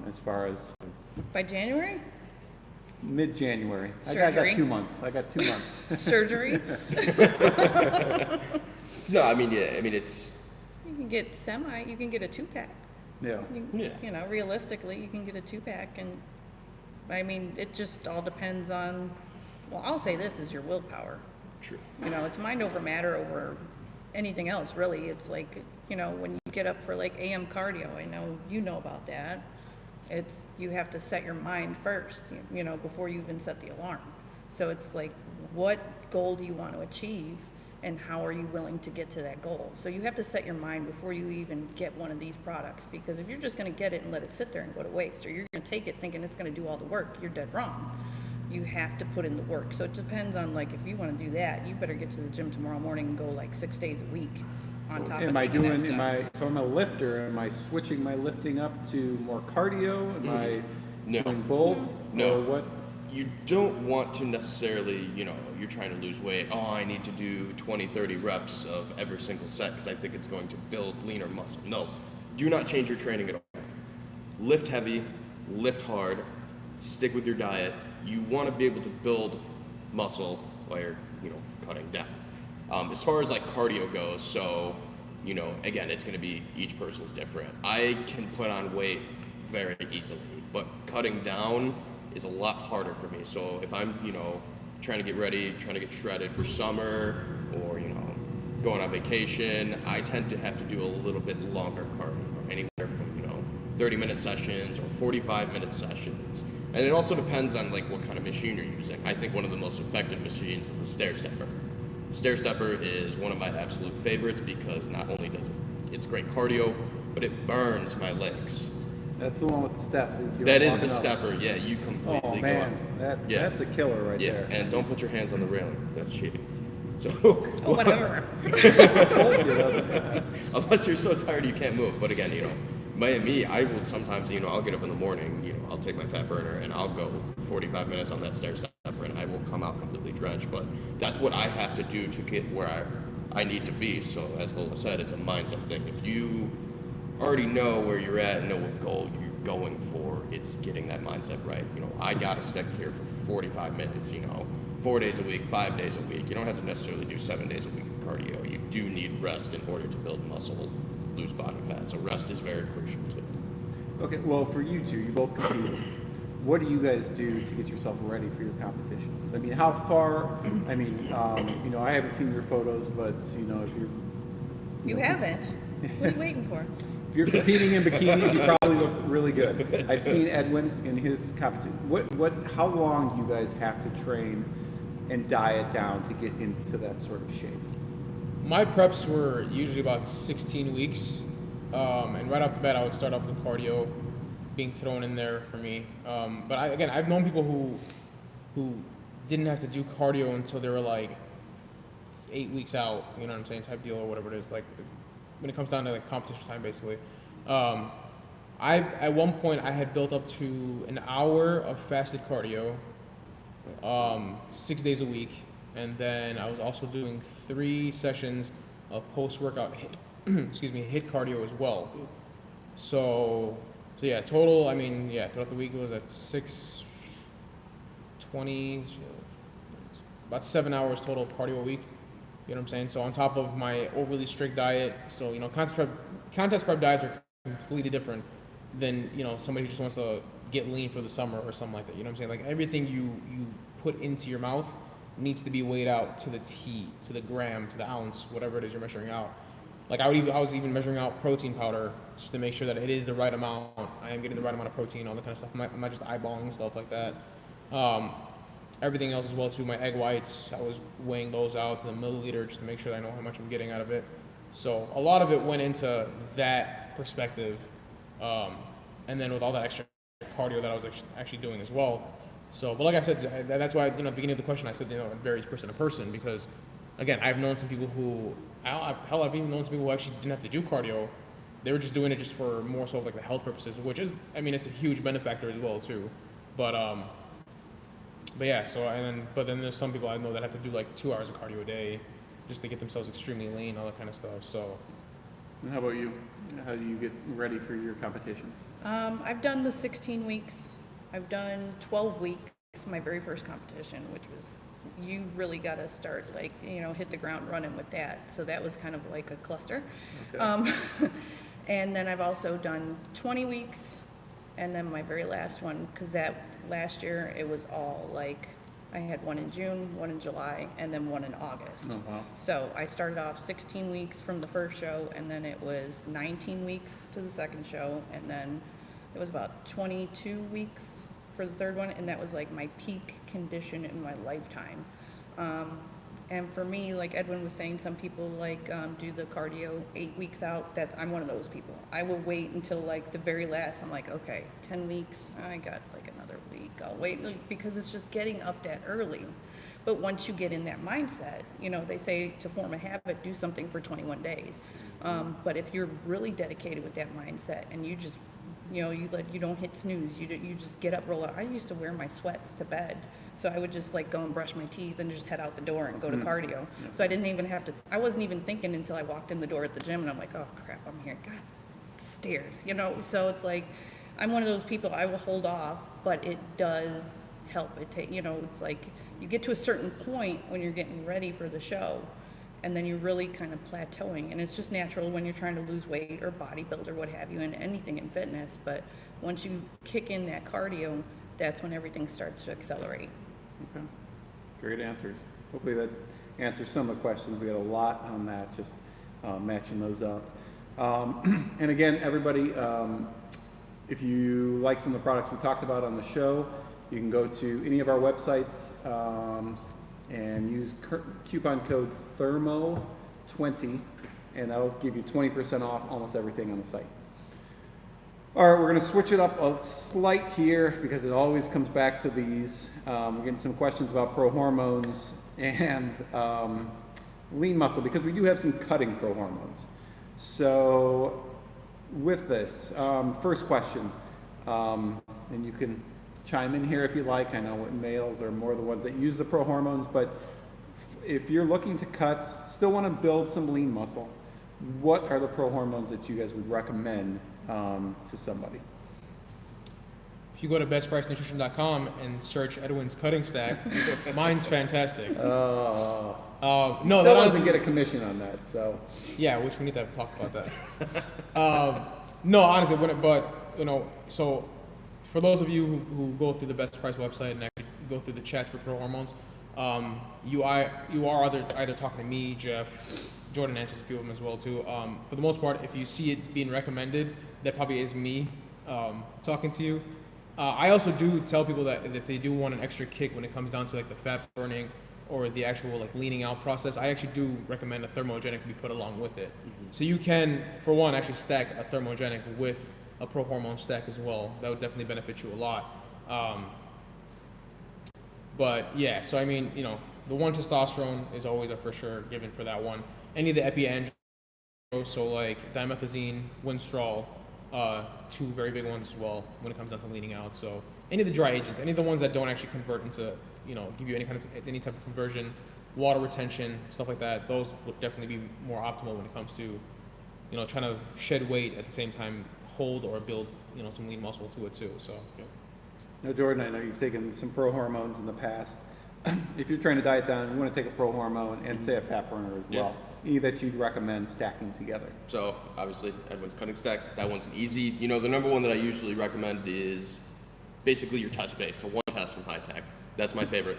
Speaker 2: as far as
Speaker 3: By January?
Speaker 2: mid-January? I
Speaker 3: Surgery.
Speaker 2: got 2 months. I got 2 months.
Speaker 3: Surgery?
Speaker 5: No, I mean, yeah. I mean, it's
Speaker 3: You can get a 2-pack.
Speaker 2: Yeah.
Speaker 3: You know, realistically, you can get a 2-pack, and I mean, it just all depends on, well, I'll say this is your willpower.
Speaker 5: True.
Speaker 3: You know, it's mind over matter over anything else, really. It's like, you know, when you get up for like AM cardio, I know you know about that. It's, you have to set your mind first, you know, before you even set the alarm. So it's like, what goal do you want to achieve, and how are you willing to get to that goal? So you have to set your mind before you even get one of these products, because if you're just going to get it and let it sit there and go to waste, or you're going to take it thinking it's going to do all the work, you're dead wrong. You have to put in the work. So it depends on, like, if you want to do that, you better get to the gym tomorrow morning and go like 6 days a week on top of that stuff.
Speaker 2: If I'm a lifter, am I switching my lifting up to more cardio? Am I doing both?
Speaker 5: No.
Speaker 2: Or what?
Speaker 5: You don't want to necessarily, you know, you're trying to lose weight. Oh, I need to do 20, 30 reps of every single set because I think it's going to build leaner muscle. No, do not change your training at all. Lift heavy, lift hard, stick with your diet. You want to be able to build muscle while you're, you know, cutting down. As far as like cardio goes, so, you know, again, it's going to be, each person's different. I can put on weight very easily, but cutting down is a lot harder for me. So if I'm, you know, trying to get ready, trying to get shredded for summer, or, you know, going on vacation, I tend to have to do a little bit longer cardio, anywhere from, you know, 30-minute sessions or 45-minute sessions. And it also depends on like what kind of machine you're using. I think one of the most effective machines is a stair stepper. Stair stepper is one of my absolute favorites because not only does it's great cardio, but it burns my legs.
Speaker 2: That's the one with the steps.
Speaker 5: That is the stepper. Yeah, you completely
Speaker 2: Oh
Speaker 5: go
Speaker 2: man,
Speaker 5: up.
Speaker 2: that's a killer right
Speaker 5: Yeah,
Speaker 2: there.
Speaker 5: and don't put your hands on the railing. That's cheating. So
Speaker 3: Oh, whatever.
Speaker 5: unless you're so tired you can't move. But again, you know, me, I will sometimes, you know, I'll get up in the morning, you know, I'll take my fat burner and I'll go 45 minutes on that stair stepper and I will come out completely drenched. But that's what I have to do to get where I need to be. So as Lola said, it's a mindset thing. If you already know where you're at and know what goal you're going for, it's getting that mindset right. You know, I gotta stick here for 45 minutes, you know, 4 days a week, 5 days a week. You don't have to necessarily do 7 days a week of cardio. You do need rest in order to build muscle, lose body fat. So rest is very crucial too.
Speaker 2: Okay, well, for you two, you both compete. What do you guys do to get yourself ready for your competitions? I mean, how far? I mean, you know, I haven't seen your photos, but you know, if you're
Speaker 3: You haven't? What are you waiting for?
Speaker 2: if you're competing in bikinis, you probably look really good. I've seen Edwin in his competition. How long do you guys have to train and diet down to get into that sort of shape?
Speaker 4: My preps were usually about 16 weeks, and right off the bat, I would start off with cardio being thrown in there for me. But I've known people who didn't have to do cardio until they were like 8 weeks out, you know what I'm saying, type deal or whatever it is. Like when it comes down to like competition time, basically. At one point I had built up to an hour of fasted cardio, 6 days a week. And then I was also doing 3 sessions of post-workout HIIT cardio as well. So yeah, total, I mean, yeah, throughout the week it was at 620, about 7 hours total of cardio a week. You know what I'm saying? So on top of my overly strict diet, so, you know, contest prep diets are completely different than, you know, somebody who just wants to get lean for the summer or something like that. You know what I'm saying? Like everything you put into your mouth needs to be weighed out to the T, to the gram, to the ounce, whatever it is you're measuring out. Like I was even measuring out protein powder just to make sure that it is the right amount. I am getting the right amount of protein, all that kind of stuff. I'm not just eyeballing stuff like that. Everything else as well too. My egg whites, I was weighing those out to the milliliter just to make sure that I know how much I'm getting out of it. So a lot of it went into that perspective, and then with all that extra cardio that I was actually doing as well. So, but like I said, that's why, you know, at the beginning of the question, I said, you know, it varies person to person because, again, I've known some people who, I've even known some people who actually didn't have to do cardio. They were just doing it just for more so of like the health purposes, which is, I mean, it's a huge benefactor as well too. But yeah, so, but then there's some people I know that have to do like 2 hours of cardio a day just to get themselves extremely lean, all that kind of stuff, so.
Speaker 2: And how about you? How do you get ready for your competitions?
Speaker 3: I've done the 16 weeks. I've done 12 weeks, my very first competition, which was, you really got to start, like, you know, hit the ground running with that. So that was kind of like a cluster.
Speaker 2: Okay.
Speaker 3: And then I've also done 20 weeks, and then my very last one, because that last year it was all like, I had one in June, one in July, and then one in August.
Speaker 2: Oh, wow.
Speaker 3: So I started off 16 weeks from the first show, and then it was 19 weeks to the second show, and then it was about 22 weeks for the third one, and that was like my peak condition in my lifetime. And for me, like Edwin was saying, some people like do the cardio 8 weeks out. That I'm one of those people. I will wait until like the very last. I'm like, okay, 10 weeks. I got like another week. I'll wait, like, because it's just getting up that early. But once you get in that mindset, you know, they say to form a habit, do something for 21 days. But if you're really dedicated with that mindset and you just, you know, you don't hit snooze, you just get up, roll out. I used to wear my sweats to bed. So I would just like go and brush my teeth and just head out the door and go to cardio. So I didn't even have to, I wasn't even thinking until I walked in the door at the gym and I'm like, oh crap, I'm here. God, stairs, you know? So it's like, I'm one of those people, I will hold off, but it does help. You know, it's like you get to a certain point when you're getting ready for the show and then you're really kind of plateauing. And it's just natural when you're trying to lose weight or bodybuild or what have you, and anything in fitness. But once you kick in that cardio, that's when everything starts to accelerate.
Speaker 2: Okay, great answers. Hopefully that answers some of the questions. We had a lot on that, just matching those up. And again, everybody, if you like some of the products we talked about on the show, you can go to any of our websites and use coupon code THERMO20, and that'll give you 20% off almost everything on the site. All right, we're going to switch it up a slight here because it always comes back to these. We're getting some questions about pro hormones and lean muscle because we do have some cutting pro hormones. So with this, first question, and you can chime in here if you like. I know males are more the ones that use the pro hormones, but if you're looking to cut, still want to build some lean muscle, what are the pro hormones that you guys would recommend to somebody?
Speaker 4: If you go to BestPriceNutrition.com and search Edwin's cutting stack, mine's fantastic.
Speaker 2: No,
Speaker 4: that
Speaker 2: doesn't
Speaker 4: honestly,
Speaker 2: get a commission on that, so.
Speaker 4: yeah, which we need to have a talk about that. No, honestly, but you know, so for those of you who go through the Best Price website and actually go through the chats for pro hormones, you are either talking to me, Jeff, Jordan answers a few of them as well too. For the most part, if you see it being recommended, that probably is me talking to you. I also do tell people that if they do want an extra kick when it comes down to like the fat burning or the actual like leaning out process, I actually do recommend a thermogenic to be put along with it. So you can, for one, actually stack a thermogenic with a pro hormone stack as well. That would definitely benefit you a lot. But yeah, so I mean, you know, the 1 testosterone is always a for sure given for that one. Any of the epiandros, so like dimethazine, Winstrol, 2 very big ones as well when it comes down to leaning out. So any of the dry agents, any of the ones that don't actually convert into, you know, give you any type of conversion, water retention, stuff like that, those would definitely be more optimal when it comes to, you know, trying to shed weight at the same time hold or build, you know, some lean muscle to it too. So yeah.
Speaker 2: Now, Jordan, I know you've taken some pro hormones in the past. If you're trying to diet down, you want to take a pro hormone and say a fat burner as well. Any that you'd recommend stacking together?
Speaker 5: So obviously Edwin's cutting stack, that one's easy. You know, the number one that I usually recommend is basically your test base, so 1 test from High Tech. That's my favorite.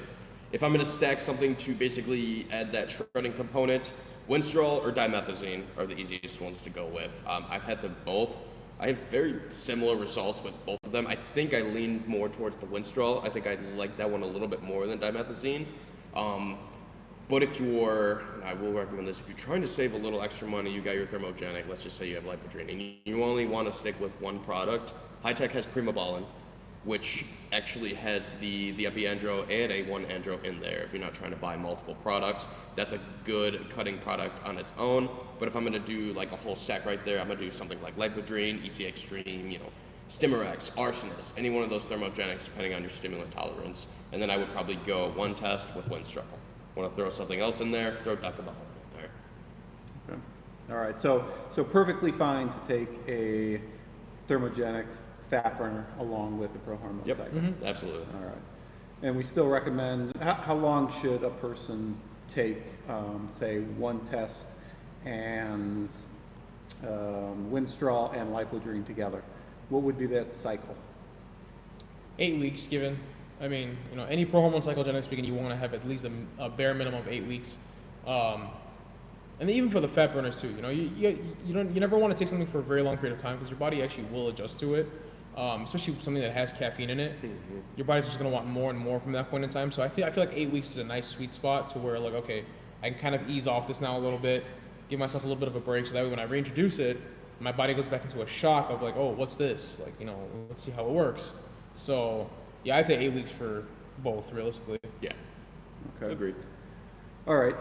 Speaker 5: If I'm going to stack something to basically add that shredding component, Winstrol or dimethazine are the easiest ones to go with. I've had them both. I have very similar results with both of them. I think I lean more towards the Winstrol. I think I like that one a little bit more than dimethazine. But if you're, and I will recommend this, if you're trying to save a little extra money, you got your thermogenic, let's just say you have Lipodrine, and you only want to stick with one product, High Tech has Primobolan, which actually has the epiandro and A1 andro in there. If you're not trying to buy multiple products, that's a good cutting product on its own. But if I'm gonna do like a whole stack right there, I'm gonna do something like Lipodrine, EC Extreme, you know, Stimurex, Arsenis, any one of those thermogenics depending on your stimulant tolerance. And then I would probably go 1 test with Winstrol. Want to throw something else in there, throw Becabolan in there.
Speaker 2: Okay. All right, so perfectly fine to take a thermogenic fat burner along with the pro hormone cycle.
Speaker 5: Mm-hmm. Absolutely.
Speaker 2: All right. And we still recommend, how long should a person take, say, 1 test and Winstrol and Lipodream together, what would be that cycle?
Speaker 4: 8 weeks given. I mean, any pro-hormone cycle, generally speaking, you want to have at least a bare minimum of 8 weeks. And even for the fat burners too, you never want to take something for a very long period of time because your body actually will adjust to it, especially something that has caffeine in it.
Speaker 5: Mm-hmm.
Speaker 4: Your body's just going to want more and more from that point in time. So I feel like 8 weeks is a nice sweet spot to where, like, okay, I can kind of ease off this now a little bit, give myself a little bit of a break, so that way when I reintroduce it, my body goes back into a shock of like, oh, what's this? Like, let's see how it works. So yeah, I'd say 8 weeks for both, realistically.
Speaker 5: Yeah.
Speaker 2: Okay.
Speaker 5: Agreed.
Speaker 2: All right.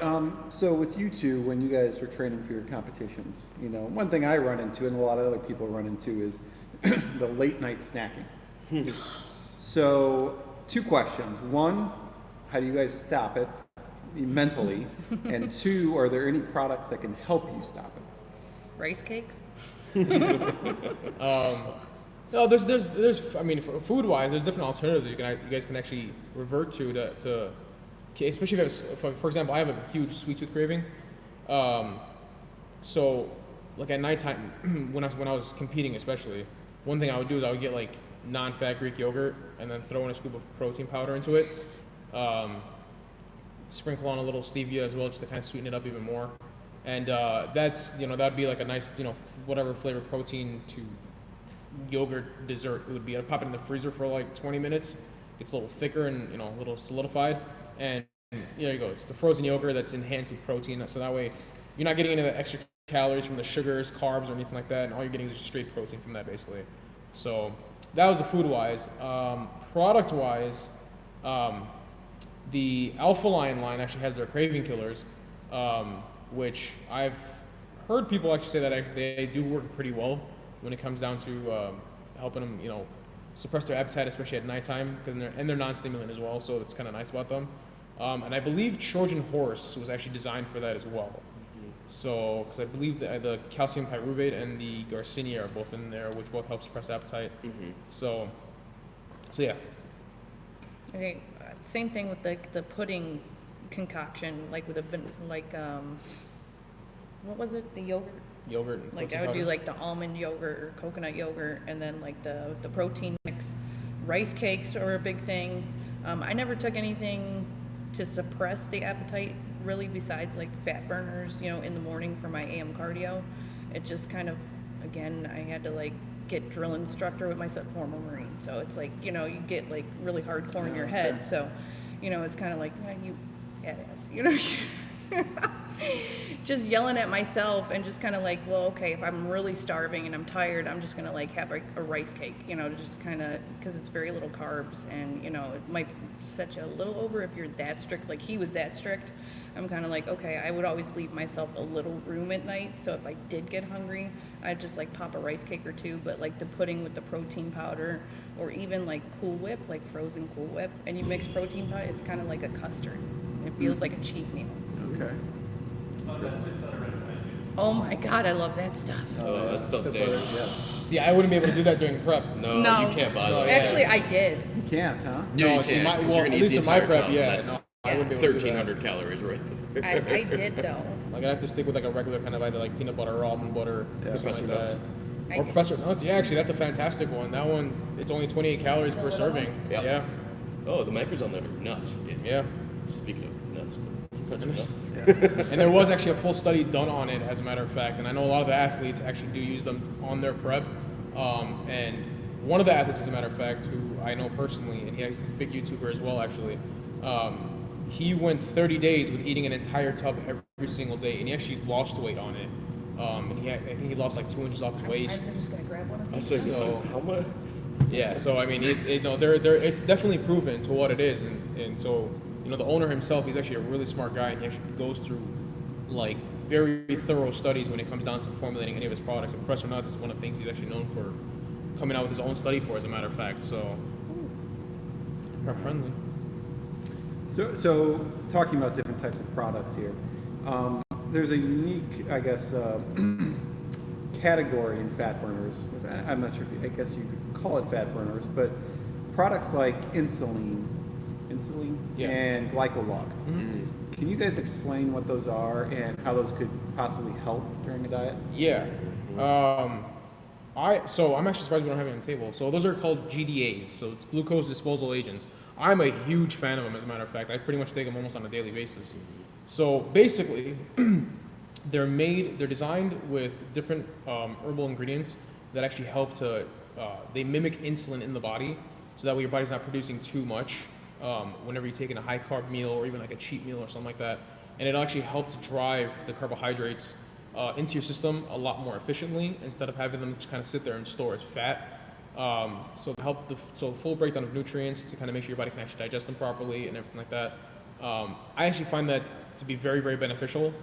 Speaker 2: So with you two, when you guys were training for your competitions, one thing I run into, and a lot of other people run into, is the late night snacking. So 2 questions. 1, how do you guys stop it mentally? And 2, are there any products that can help you stop it?
Speaker 3: Rice cakes?
Speaker 4: No, there's. I mean, food-wise, there's different alternatives that you guys can actually revert to, especially if you have, for example, I have a huge sweet tooth craving. So, like at nighttime, when I was competing, especially, one thing I would do is I would get like non-fat Greek yogurt and then throw in a scoop of protein powder into it. Sprinkle on a little stevia as well, just to kind of sweeten it up even more. And that's, that'd be like a nice, whatever flavor protein to yogurt dessert it would be. I'd pop it in the freezer for like 20 minutes. It's a little thicker and a little solidified. And there you go. It's the frozen yogurt that's enhanced with protein. So that way you're not getting any of the extra calories from the sugars, carbs, or anything like that. And all you're getting is just straight protein from that, basically. So that was the food-wise. Product-wise, the Alpha line actually has their craving killers, which I've heard people actually say that they do work pretty well when it comes down to helping them, suppress their appetite, especially at nighttime, and they're non-stimulant as well, so it's kind of nice about them. And I believe Trojan Horse was actually designed for that as well. So, because I believe the calcium pyruvate and the Garcinia are both in there, which both help suppress appetite.
Speaker 5: Mm-hmm.
Speaker 4: So yeah.
Speaker 3: Okay, same thing with the pudding concoction, like with what was it? The yogurt?
Speaker 4: Yogurt and
Speaker 3: Like
Speaker 4: protein
Speaker 3: I would do
Speaker 4: powder.
Speaker 3: like the almond yogurt or coconut yogurt, and then like the protein mix. Rice cakes are a big thing. I never took anything to suppress the appetite really, besides like fat burners, in the morning for my AM cardio. It just kind of, again, I had to like get drill instructor with my former Marine. So it's like, you get like really hardcore in your head. So, it's kind of like, you badass, just yelling at myself and just kind of like, well, okay, if I'm really starving and I'm tired, I'm just going to like have a rice cake, to just kind of, because it's very little carbs, and, it might set you a little over if you're that strict, like he was that strict. I'm kind of like, okay, I would always leave myself a little room at night, so if I did get hungry, I'd just like pop a rice cake or 2, but like the pudding with the protein powder, or even like Cool Whip, like frozen Cool Whip, and you mix protein powder, it's kind of like a custard. It feels like a cheat meal.
Speaker 2: Okay.
Speaker 3: Oh my God, I love that stuff.
Speaker 5: Oh, that stuff's dangerous.
Speaker 2: Yeah.
Speaker 4: See, I wouldn't be able to do that during prep.
Speaker 5: No,
Speaker 3: No.
Speaker 5: you can't buy that.
Speaker 3: Actually, I did.
Speaker 2: You can't, huh?
Speaker 5: No, you
Speaker 4: see,
Speaker 5: can't. 'Cause
Speaker 4: well,
Speaker 5: you're
Speaker 4: at
Speaker 5: gonna eat
Speaker 4: least
Speaker 5: the
Speaker 4: in my
Speaker 5: entire
Speaker 4: prep,
Speaker 5: tub.
Speaker 4: yeah.
Speaker 5: That's
Speaker 4: No, I wouldn't be able to do that.
Speaker 5: 1,300 calories right there.
Speaker 3: I did though.
Speaker 4: Like I'd have to stick with like a regular kind of either like peanut butter or almond butter,
Speaker 2: Yeah.
Speaker 4: or something
Speaker 5: Professor
Speaker 4: like
Speaker 5: Nuts.
Speaker 4: that.
Speaker 3: I
Speaker 4: Or
Speaker 3: did.
Speaker 4: Professor Nuts. Yeah, actually, that's a fantastic one. That one, it's only 28 calories per serving.
Speaker 5: Yep.
Speaker 4: Yeah.
Speaker 5: Oh, the makers on there are nuts.
Speaker 4: Yeah.
Speaker 5: Speaking of nuts, Professor Nuts.
Speaker 4: And there was actually a full study done on it, as a matter of fact. And I know a lot of the athletes actually do use them on their prep. And one of the athletes, as a matter of fact, who I know personally, and he's a big YouTuber as well, actually. He went 30 days with eating an entire tub every single day, and he actually lost weight on it. And I think he lost like 2 inches off his waist.
Speaker 3: I'm just gonna grab one of
Speaker 5: I
Speaker 3: these.
Speaker 5: said,
Speaker 4: So-
Speaker 5: how much?
Speaker 4: Yeah, so I mean, it's definitely proven to what it is, and so the owner himself, he's actually a really smart guy, and he actually goes through like very thorough studies when it comes down to formulating any of his products. And Professor Nuts is one of the things he's actually known for coming out with his own study for, as a matter of fact. So prep friendly.
Speaker 2: So talking about different types of products here, there's a unique, I guess, category in fat burners. I'm not sure I guess you could call it fat burners, but products like insulin
Speaker 4: Yeah.
Speaker 2: and glycolog.
Speaker 4: Mm-hmm.
Speaker 2: Can you guys explain what those are and how those could possibly help during a diet?
Speaker 4: Yeah. So I'm actually surprised we don't have it on the table. So those are called GDAs. So it's glucose disposal agents. I'm a huge fan of them, as a matter of fact. I pretty much take them almost on a daily basis. So basically, they're designed with different herbal ingredients that actually help to, they mimic insulin in the body, so that way your body's not producing too much whenever you're taking a high carb meal or even like a cheat meal or something like that. And it'll actually help to drive the carbohydrates into your system a lot more efficiently instead of having them just kind of sit there and store as fat. So to help so full breakdown of nutrients to kind of make sure your body can actually digest them properly and everything like that. I actually find that to be very, very beneficial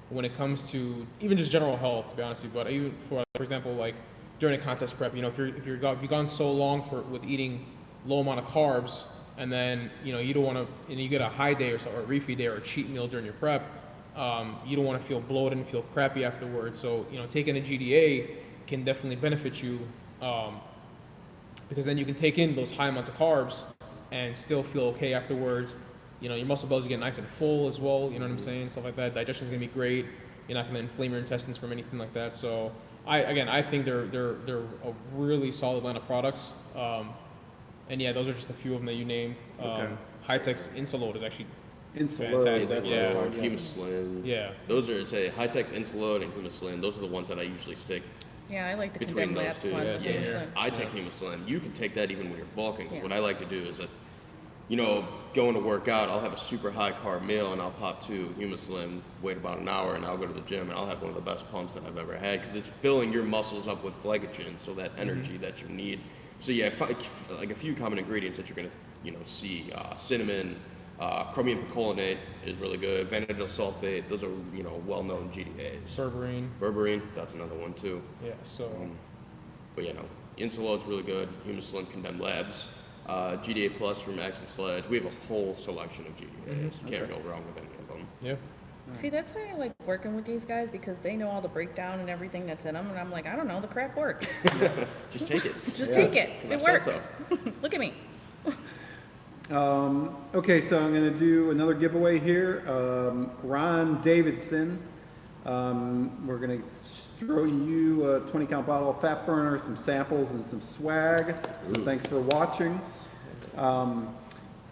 Speaker 4: when it comes to even just general health, to be honest with you. But even for example, like during a contest prep, you know, if you've gone so long with eating low amount of carbs, and then you know you don't want to, and you get a high day or a refeed day or a cheat meal during your prep, you don't want to feel bloated and feel crappy afterwards. So you know, taking a GDA can definitely benefit you, because then you can take in those high amounts of carbs and still feel okay afterwards. You know, your muscle bells get nice and full as well. You know what I'm saying? Stuff like that. Digestion's gonna be great. You're not gonna inflame your intestines from anything like that. So I think they're a really solid line of products. And yeah, those are just a few of them that you named. High-Tech's Insuload is actually fantastic. Yeah.
Speaker 5: Humuslim.
Speaker 4: Yeah.
Speaker 5: Those are, say, High-Tech's Insuload and Humuslim. Those are the ones that I usually stick
Speaker 3: Yeah, I like the
Speaker 5: between
Speaker 3: condemned
Speaker 5: those
Speaker 3: labs
Speaker 5: two.
Speaker 3: one.
Speaker 4: Yeah, same here.
Speaker 5: I take Humuslim. You can take that even when you're bulking, because
Speaker 3: Yeah.
Speaker 5: what I like to do is, if, you know, going to work out, I'll have a super high carb meal and I'll pop 2 Humuslim, wait about an hour, and I'll go to the gym and I'll have one of the best pumps that I've ever had, because it's filling your muscles up with glycogen, so that energy that you need. So yeah, like a few common ingredients that you're gonna, you know, see: cinnamon, chromium picolinate is really good. Vanadyl sulfate; those are, you know, well-known GDAs. Berberine, that's another one too.
Speaker 4: Yeah. So.
Speaker 5: But you know, Insuload's really good. Humuslim, Condemned Labs, GDA Plus from Axe and Sledge. We have a whole selection of GDAs. You can't go wrong with any of them.
Speaker 4: Yeah.
Speaker 3: See, that's why I like working with these guys, because they know all the breakdown and everything that's in them, and I'm like, I don't know, the crap works.
Speaker 5: Just take it.
Speaker 3: Just take it.
Speaker 5: 'Cause I
Speaker 3: It
Speaker 5: said
Speaker 3: works.
Speaker 5: so.
Speaker 3: Look at me.
Speaker 2: Okay, so I'm going to do another giveaway here. Ron Davidson, we're going to throw you a 20-count bottle of Fat Burner, some samples, and some swag. So thanks for watching. All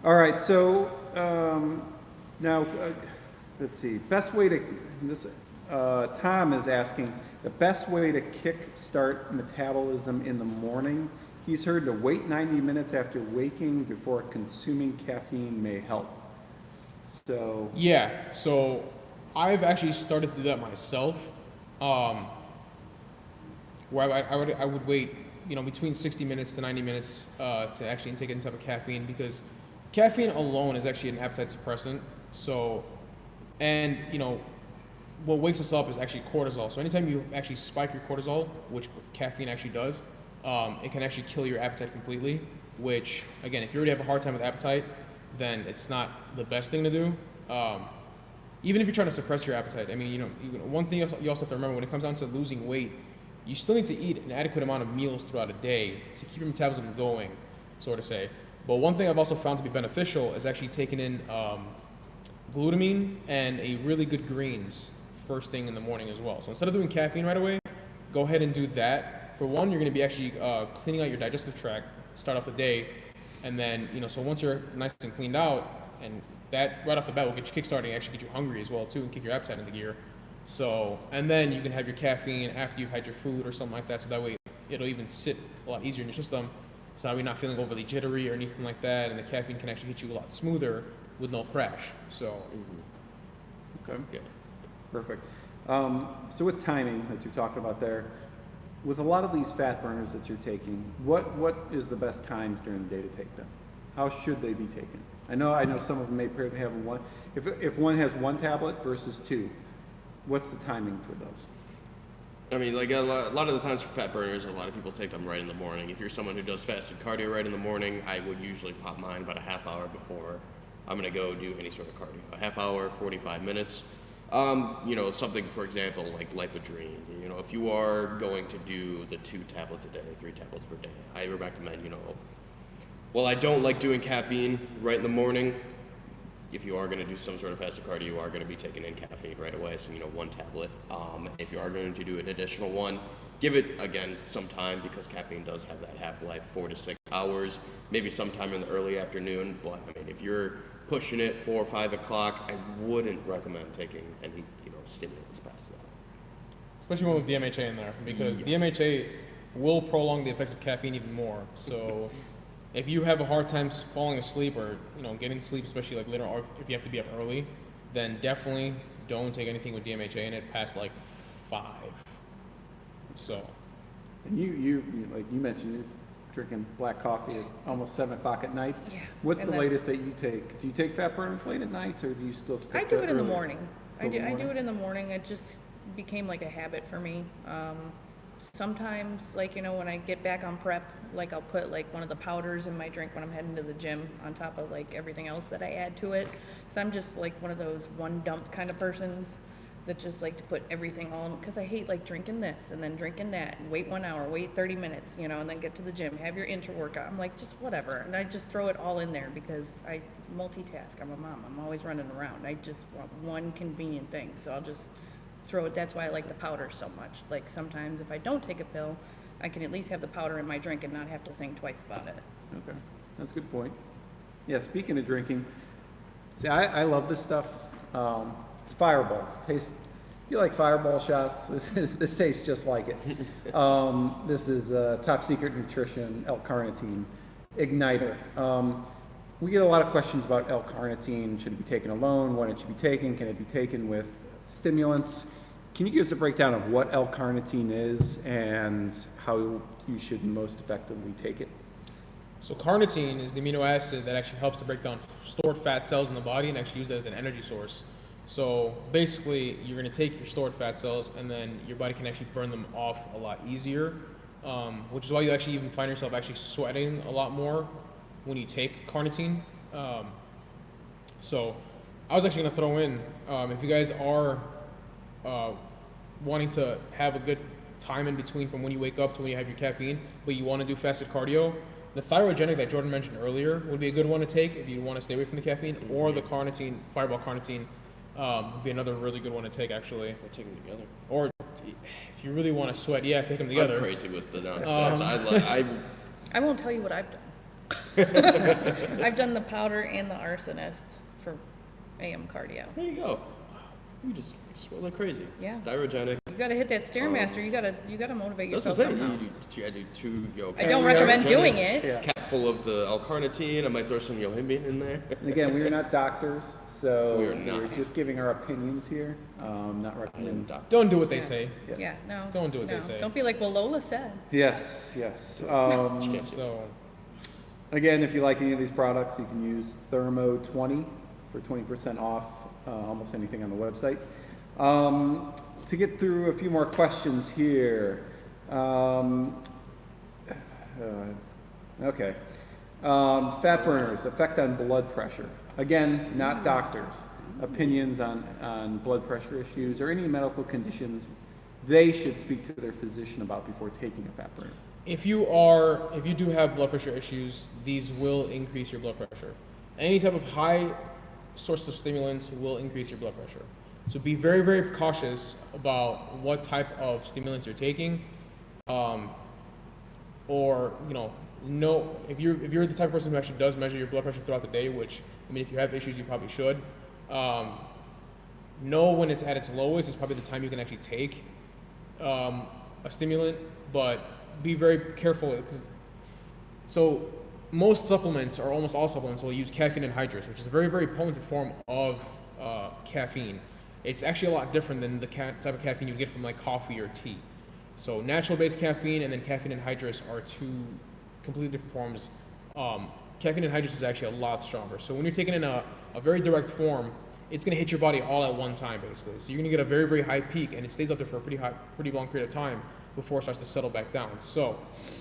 Speaker 2: right, so now let's see. Best way to Tom is asking the best way to kick-start metabolism in the morning. He's heard to wait 90 minutes after waking before consuming caffeine may help. So
Speaker 4: Yeah, so I've actually started to do that myself, where I would wait, you know, between 60 minutes to 90 minutes to actually intake any type of caffeine, because caffeine alone is actually an appetite suppressant. So, and you know, what wakes us up is actually cortisol. So anytime you actually spike your cortisol, which caffeine actually does, it can actually kill your appetite completely, which, again, if you already have a hard time with appetite, then it's not the best thing to do. Even if you're trying to suppress your appetite, I mean, you know, one thing you also have to remember when it comes down to losing weight, you still need to eat an adequate amount of meals throughout a day to keep your metabolism going, so to say. But one thing I've also found to be beneficial is actually taking in glutamine and a really good greens first thing in the morning as well. So instead of doing caffeine right away, go ahead and do that. For one, you're going to be actually cleaning out your digestive tract to start off the day, and then, you know, so once you're nice and cleaned out, and that right off the bat will get you kickstarting, actually get you hungry as well too, and kick your appetite into gear. So, and then you can have your caffeine after you've had your food or something like that, so that way it'll even sit a lot easier in your system, so that you're not feeling overly jittery or anything like that, and the caffeine can actually hit you a lot smoother with no crash. So,
Speaker 2: okay,
Speaker 5: Yeah.
Speaker 2: perfect. So with timing that you're talking about there, with a lot of these fat burners that you're taking, what is the best times during the day to take them? How should they be taken? I know some of them may have one. If one has one tablet versus 2, what's the timing for those?
Speaker 5: I mean, like a lot of the times for fat burners, a lot of people take them right in the morning. If you're someone who does fasted cardio right in the morning, I would usually pop mine about a half hour before I'm going to go do any sort of cardio. A half hour, 45 minutes. You know, something, for example, like Lipodrine. You know, if you are going to do the 2 tablets a day, 3 tablets per day, I recommend, you know, well, I don't like doing caffeine right in the morning. If you are going to do some sort of fasted cardio, you are going to be taking in caffeine right away. So, you know, 1 tablet. If you are going to do an additional one, Give it, again, some time because caffeine does have that half-life, 4 to 6 hours, maybe sometime in the early afternoon. But, I mean, if you're pushing it 4 or 5 o'clock, I wouldn't recommend taking any, stimulants past that.
Speaker 4: Especially one with DMHA in there, because DMHA will prolong the effects of caffeine even more. So if you have a hard time falling asleep or, getting to sleep, especially like later, or if you have to be up early, then definitely don't take anything with DMHA in it past like 5. So.
Speaker 2: And you like you mentioned, you're drinking black coffee at almost 7 o'clock at night.
Speaker 3: Yeah.
Speaker 2: What's
Speaker 3: And
Speaker 2: the
Speaker 3: then-
Speaker 2: latest that you take? Do you take fat burners late at night, or do you still stick
Speaker 3: I
Speaker 2: to
Speaker 3: do it in the
Speaker 2: early?
Speaker 3: morning. I
Speaker 2: Still
Speaker 3: do,
Speaker 2: in the
Speaker 3: I do
Speaker 2: morning?
Speaker 3: it in the morning. It just became like a habit for me. Sometimes, like, when I get back on prep, like I'll put like one of the powders in my drink when I'm heading to the gym on top of like everything else that I add to it. So I'm just like one of those one dump kind of persons that just like to put everything all in, because I hate like drinking this and then drinking that and wait 1 hour, wait 30 minutes, and then get to the gym, have your intra workout. I'm like, just whatever. And I just throw it all in there because I multitask. I'm a mom. I'm always running around. I just want one convenient thing. So I'll just throw it. That's why I like the powder so much. Like sometimes if I don't take a pill, I can at least have the powder in my drink and not have to think twice about it.
Speaker 2: Okay, that's a good point. Yeah, speaking of drinking, see, I love this stuff. It's Fireball. If you like Fireball shots, this tastes just like it. This is Top Secret Nutrition L-Carnitine Igniter. We get a lot of questions about L-Carnitine. Should it be taken alone? When it should be taken? Can it be taken with stimulants? Can you give us a breakdown of what L-Carnitine is and how you should most effectively take it?
Speaker 4: So carnitine is the amino acid that actually helps to break down stored fat cells in the body and actually use it as an energy source. So basically, you're going to take your stored fat cells and then your body can actually burn them off a lot easier, which is why you actually even find yourself actually sweating a lot more when you take carnitine. So I was actually going to throw in, if you guys are wanting to have a good time in between from when you wake up to when you have your caffeine, but you want to do fasted cardio, the thyroidogenic that Jordan mentioned earlier would be a good one to take if you want to stay away from the caffeine, or the carnitine, Fireball carnitine, would be another really good one to take
Speaker 5: Or take them together.
Speaker 4: Or if you really want to sweat, yeah, take them together.
Speaker 5: I'm crazy with the non-stimulant.
Speaker 3: I won't tell you what I've done. I've done the powder and the arsonist for AM cardio.
Speaker 5: There you go. You just sweat like crazy.
Speaker 3: Yeah.
Speaker 5: Thyroidogenic.
Speaker 3: You gotta hit that Stairmaster. You gotta motivate
Speaker 5: That's
Speaker 3: yourself
Speaker 5: what I'm saying.
Speaker 3: somehow.
Speaker 5: I do 2
Speaker 3: I don't recommend
Speaker 5: thyroidogenic,
Speaker 3: doing it.
Speaker 2: Yeah.
Speaker 5: Cap full of the L-Carnitine. I might throw some yohimbine in there.
Speaker 2: And again, we are not doctors, so
Speaker 5: We are not.
Speaker 2: we're just giving our opinions here. Not recommending.
Speaker 4: Don't do what they say.
Speaker 2: Yes.
Speaker 3: Yeah, no.
Speaker 4: Don't do what they
Speaker 3: no.
Speaker 4: say.
Speaker 3: Don't be like, well, Lola said.
Speaker 2: Yes, yes.
Speaker 4: So
Speaker 2: Again, if you like any of these products, you can use Thermo20 for 20% off almost anything on the website. To get through a few more questions here. Okay. Fat burners, effect on blood pressure. Again, not doctors. Opinions on blood pressure issues or any medical conditions they should speak to their physician about before taking a fat burner.
Speaker 4: if you do have blood pressure issues, these will increase your blood pressure. Any type of high source of stimulants will increase your blood pressure. So be very, very cautious about what type of stimulants you're taking. Or, know if you're the type of person who actually does measure your blood pressure throughout the day, which, I mean, if you have issues, you probably should. Know when it's at its lowest is probably the time you can actually take a stimulant, but be very careful because most supplements, or almost all supplements, will use caffeine anhydrous, which is a very, very potent form of caffeine. It's actually a lot different than the type of caffeine you get from like coffee or tea. So natural-based caffeine and then caffeine anhydrous are 2 completely different forms. Caffeine anhydrous is actually a lot stronger. So when you're taking it in a very direct form, it's going to hit your body all at one time, basically. So you're going to get a very, very high peak, and it stays up there for a pretty long period of time before it starts to settle back down. So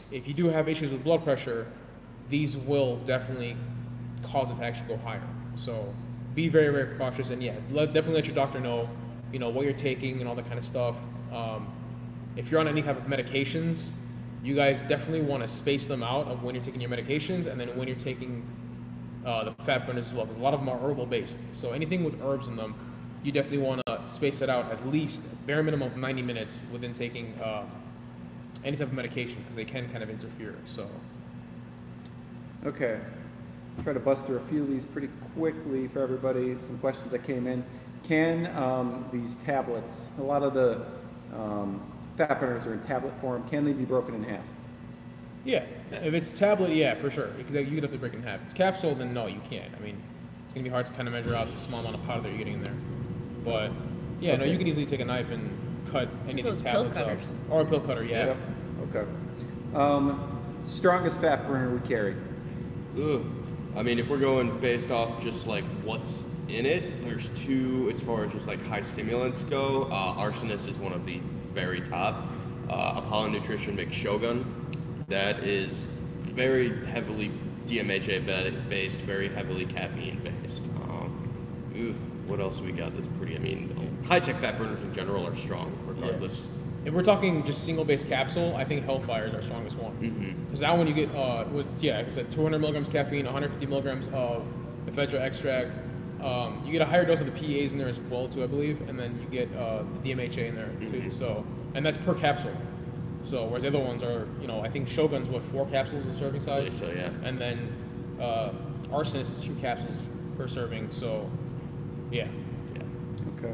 Speaker 4: if you do have issues with blood pressure, these will definitely cause it to actually go higher. So be very, very cautious, and definitely let your doctor know, what you're taking and all that kind of stuff. If you're on any type of medications, you guys definitely want to space them out of when you're taking your medications and then when you're taking the fat burners as well, because a lot of them are herbal based. So anything with herbs in them, you definitely want to space it out at least bare minimum of 90 minutes within taking any type of medication because they can kind of interfere. So
Speaker 2: Okay. Try to bust through a few of these pretty quickly for everybody. Some questions that came in. Can these tablets, a lot of the fat burners are in tablet form, can they be broken in half?
Speaker 4: yeah, if it's tablet, yeah, for sure. You could definitely break it in half. If it's capsule, then no, you can't. I mean, it's gonna be hard to kind of measure out the small amount of powder that you're getting in there. But yeah, no,
Speaker 2: Okay.
Speaker 4: you can easily take a knife and cut any of these
Speaker 3: Those pill
Speaker 4: tablets up,
Speaker 3: cutters.
Speaker 4: or a pill cutter. Yeah.
Speaker 2: Yep. Okay. Strongest fat burner we carry.
Speaker 5: Ugh. I mean, if we're going based off just like what's in it, there's two as far as just like high stimulants go. Arsonist is one of the very top. Apollo Nutrition makes Shogun. That is very heavily DMHA based, very heavily caffeine based. What else do we got that's pretty? I mean, high-tech fat burners in general are strong, regardless.
Speaker 4: If we're talking just single base capsule, I think Hellfire is our strongest one. Because that one you get like I said, 200 milligrams caffeine, 150 milligrams of ephedra extract. You get a higher dose of the PEAs in there as well too, I believe, and then you get the DMHA in there too. So, and that's per capsule. So whereas the other ones are, I think Shogun's 4 capsules a serving size.
Speaker 5: So yeah.
Speaker 4: And then Arsonist is 2 capsules per serving. So, yeah.
Speaker 2: Okay.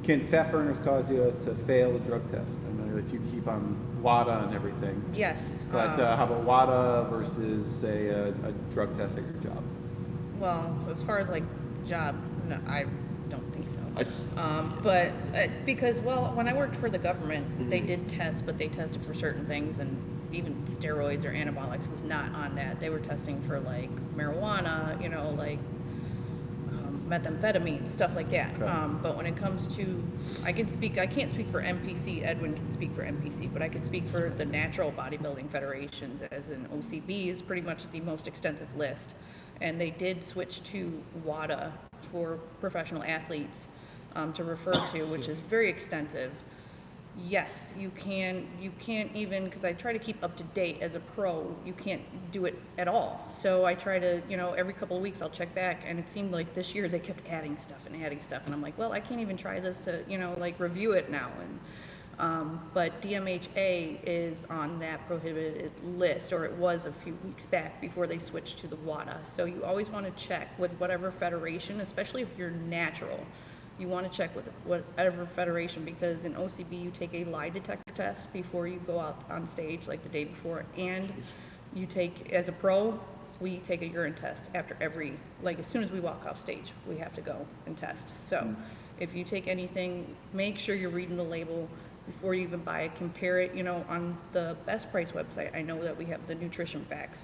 Speaker 2: Can fat burners cause you to fail a drug test? I know that you keep on WADA and everything.
Speaker 3: Yes.
Speaker 2: But how about WADA versus, say, a drug test at your job?
Speaker 3: Well, as far as like job, no, I don't think so.
Speaker 5: Yeah.
Speaker 3: But because, when I worked for the government, they did test, but they tested for certain things, and even steroids or anabolics was not on that. They were testing for like marijuana, like methamphetamine, stuff like that.
Speaker 2: Okay.
Speaker 3: But when it comes to, I can't speak for NPC, Edwin can speak for NPC, but I can speak for the natural bodybuilding federations, as in OCB is pretty much the most extensive list. And they did switch to WADA for professional athletes to refer to, which is very extensive. Yes, you can't even, because I try to keep up to date as a pro, you can't do it at all. So I try to, every couple of weeks I'll check back, and it seemed like this year they kept adding stuff, and I'm like, well, I can't even try this to, review it now. And but DMHA is on that prohibited list, or it was a few weeks back before they switched to the WADA. So you always want to check with whatever federation, especially if you're natural. You want to check with whatever federation, because in OCB you take a lie detector test before you go out on stage, like the day before, and you take, as a pro, we take a urine test after every, as soon as we walk off stage, we have to go and test. So if you take anything, make sure you're reading the label before you even buy it. Compare it, on the Best Price website. I know that we have the nutrition facts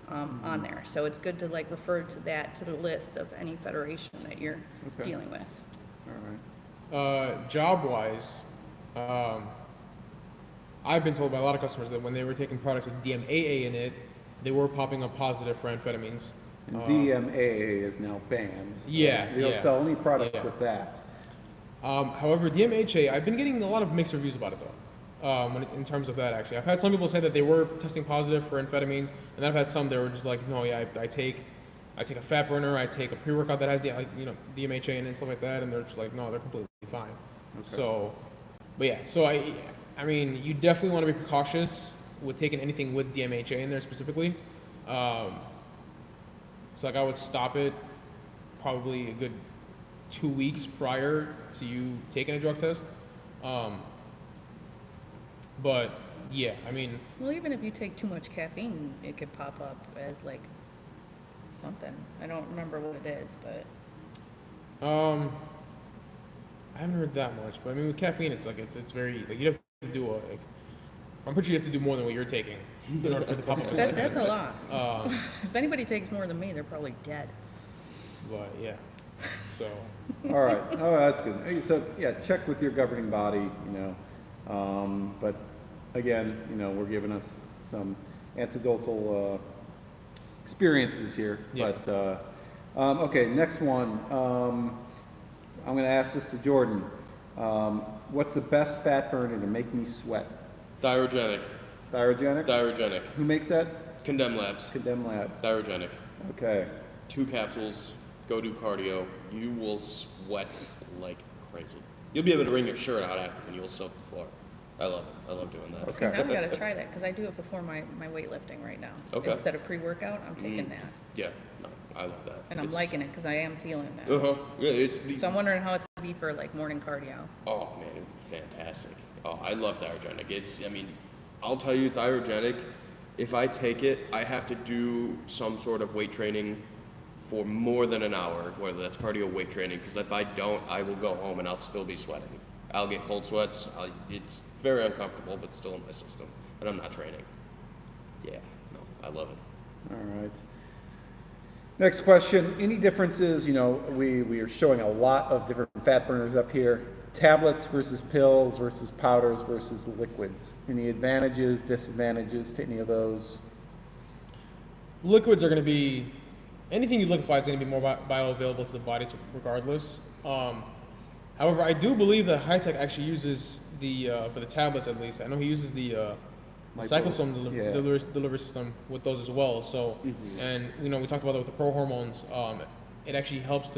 Speaker 3: on there, so it's good to refer to that, to the list of any federation that you're dealing with.
Speaker 2: All right.
Speaker 4: Job-wise, I've been told by a lot of customers that when they were taking products with DMAA in it, they were popping up positive for amphetamines.
Speaker 2: And DMAA is now banned. So
Speaker 4: Yeah,
Speaker 2: you don't
Speaker 4: yeah.
Speaker 2: sell any products
Speaker 4: Yeah.
Speaker 2: with that.
Speaker 4: However, DMHA, I've been getting a lot of mixed reviews about it though. In terms of that, actually, I've had some people say that they were testing positive for amphetamines, and then I've had some that were just like, no, yeah, I take a fat burner, I take a pre-workout that has DMHA in it and stuff like that, and they're just like, no, they're completely fine.
Speaker 2: Okay.
Speaker 4: So, but yeah, so I mean, you definitely want to be precautious with taking anything with DMHA in there specifically. So I would stop it probably a good 2 weeks prior to you taking a drug test. But yeah, I mean.
Speaker 3: Well, even if you take too much caffeine, it could pop up as something. I don't remember what it is, but.
Speaker 4: I haven't heard that much, but I mean with caffeine, it's very you have to do I'm pretty sure you have to do more than what you're taking in order for it to pop up.
Speaker 3: That's a lot. If anybody takes more than me, they're probably dead.
Speaker 4: But yeah, so.
Speaker 2: All right. Oh, that's good. Hey, so yeah, check with your governing body. But again, we're giving us some anecdotal experiences here.
Speaker 4: Yeah.
Speaker 2: But okay, next one. I'm going to ask this to Jordan. What's the best fat burner to make me sweat?
Speaker 5: Thyrogenic.
Speaker 2: Thyrogenic?
Speaker 5: Thyrogenic.
Speaker 2: Who makes that?
Speaker 5: Condemn Labs.
Speaker 2: Condemn Labs.
Speaker 5: Thyrogenic.
Speaker 2: Okay.
Speaker 5: 2 capsules. Go do cardio. You will sweat like crazy. You'll be able to wring your shirt out after and you'll soak the floor. I love it. I love doing that.
Speaker 2: Okay.
Speaker 3: Now we gotta try that, because I do it before my weightlifting right now.
Speaker 5: Okay.
Speaker 3: Instead of pre-workout, I'm taking that.
Speaker 5: Yeah, no, I love that.
Speaker 3: And I'm liking it, because I am feeling that.
Speaker 5: Yeah, it's the.
Speaker 3: So I'm wondering how it's gonna be for like morning cardio.
Speaker 5: Oh man, fantastic. Oh, I love Thyrogenic. I mean, I'll tell you, Thyrogenic, if I take it, I have to do some sort of weight training for more than an hour, whether that's cardio weight training, because if I don't, I will go home and I'll still be sweating. I'll get cold sweats. It's very uncomfortable, but still in my system, and I'm not training. Yeah, no, I love it.
Speaker 2: All right. Next question. Any differences? You know, we are showing a lot of different fat burners up here. Tablets versus pills versus powders versus liquids. Any advantages, disadvantages to any of those?
Speaker 4: Liquids are going to be, anything you liquefy is going to be more bioavailable to the body regardless. However, I do believe that High-Tech actually uses for the tablets at least, I know he uses the cyclosome delivery system with those as well. So, and you know, we talked about that with the pro hormones. It actually helps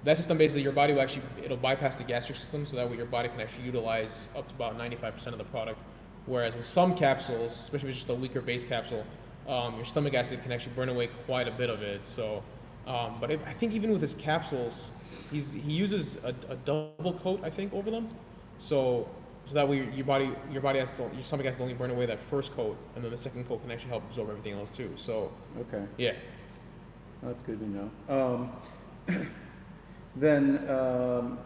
Speaker 4: that system basically, your body will actually, it'll bypass the gastric system, so that way your body can actually utilize up to about 95% of the product. Whereas with some capsules, especially with just a weaker base capsule, your stomach acid can actually burn away quite a bit of it. So, but I think even with his capsules, he uses a double coat, I think, over them. So that way your stomach acid only burn away that first coat, and then the second coat can actually help absorb everything else too. So,
Speaker 2: Okay.
Speaker 4: yeah.
Speaker 2: That's good to know. Then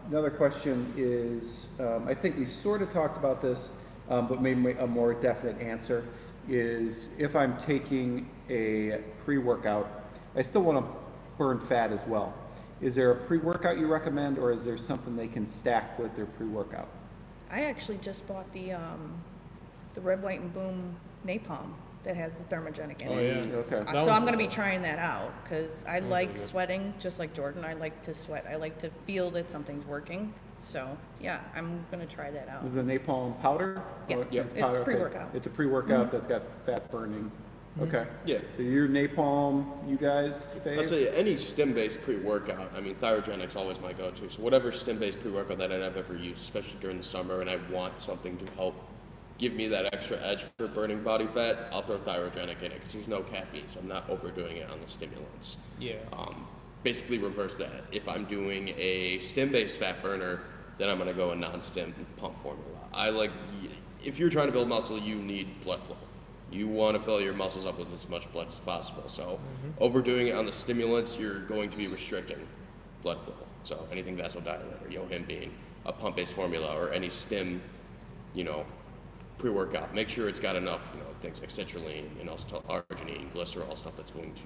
Speaker 2: another question is, I think we sort of talked about this, but maybe a more definite answer is, if I'm taking a pre-workout, I still want to burn fat as well. Is there a pre-workout you recommend, or is there something they can stack with their pre-workout?
Speaker 3: I actually just bought the Red, White, and Boom napalm that has the thermogenic in it.
Speaker 4: Oh yeah.
Speaker 2: Okay.
Speaker 4: That
Speaker 3: So
Speaker 4: one's
Speaker 3: I'm going to
Speaker 4: good.
Speaker 3: be trying that out, because I
Speaker 4: one's
Speaker 3: like
Speaker 4: really good.
Speaker 3: sweating, just like Jordan. I like to sweat. I like to feel that something's working. So yeah, I'm going to try that out.
Speaker 2: Is it napalm powder?
Speaker 3: Yeah.
Speaker 2: Or
Speaker 5: Yeah.
Speaker 3: It's
Speaker 2: powder? Okay.
Speaker 3: pre-workout.
Speaker 2: It's a pre-workout that's got fat burning. Okay.
Speaker 5: Yeah.
Speaker 2: So your napalm, you guys,
Speaker 5: I'll
Speaker 2: Dave?
Speaker 5: say any stim-based pre-workout. I mean, Thyrogenic's always my go-to. So whatever stim-based pre-workout that I've ever used, especially during the summer, and I want something to help give me that extra edge for burning body fat, I'll throw Thyrogenic in it, because there's no caffeine, so I'm not overdoing it on the stimulants.
Speaker 4: Yeah.
Speaker 5: Basically reverse that. If I'm doing a stim-based fat burner, then I'm going to go a non-stim pump formula. If you're trying to build muscle, you need blood flow. You want to fill your muscles up with as much blood as possible. So overdoing it on the stimulants, you're going to be restricting blood flow. So anything vasodilator, him being a pump-based formula, or any stim, pre-workout, make sure it's got enough, things like citrulline, arginine, glycerol, stuff that's going to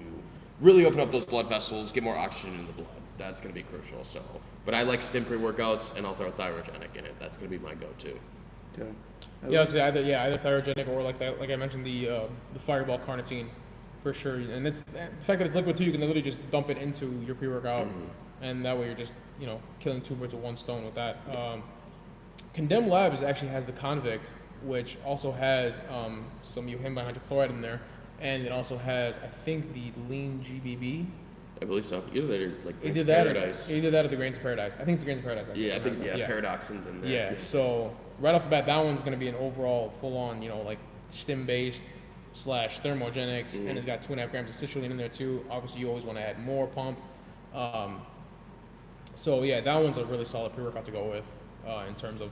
Speaker 5: really open up those blood vessels, get more oxygen in the blood. That's going to be crucial. So, but I like stim pre-workouts, and I'll throw Thyrogenic in it. That's going to be my go-to.
Speaker 2: Okay.
Speaker 4: Yeah, I'd say either Thyrogenic or like I mentioned, the Fireball Carnitine, for sure. And it's the fact that it's liquid too. You can literally just dump it into your pre-workout, and that way you're just killing two birds with one stone with that. Condemned Labs actually has the Convict, which also has some yohimbe hydrochloride in there, and it also has, I think, the Lean GBB.
Speaker 5: I believe so. Either that or like
Speaker 4: Either
Speaker 5: Grains of
Speaker 4: that,
Speaker 5: Paradise.
Speaker 4: either that or the Grains of Paradise. I think it's the Grains of Paradise.
Speaker 5: Yeah, I think
Speaker 4: Yeah.
Speaker 5: Paradoxins in there.
Speaker 4: Yeah,
Speaker 5: Yes.
Speaker 4: so right off the bat, that one's going to be an overall full-on, like stim-based / thermogenics, and it's got 2.5 grams of citrulline in there too. Obviously, you always want to add more pump. So yeah, that one's a really solid pre-workout to go with in terms of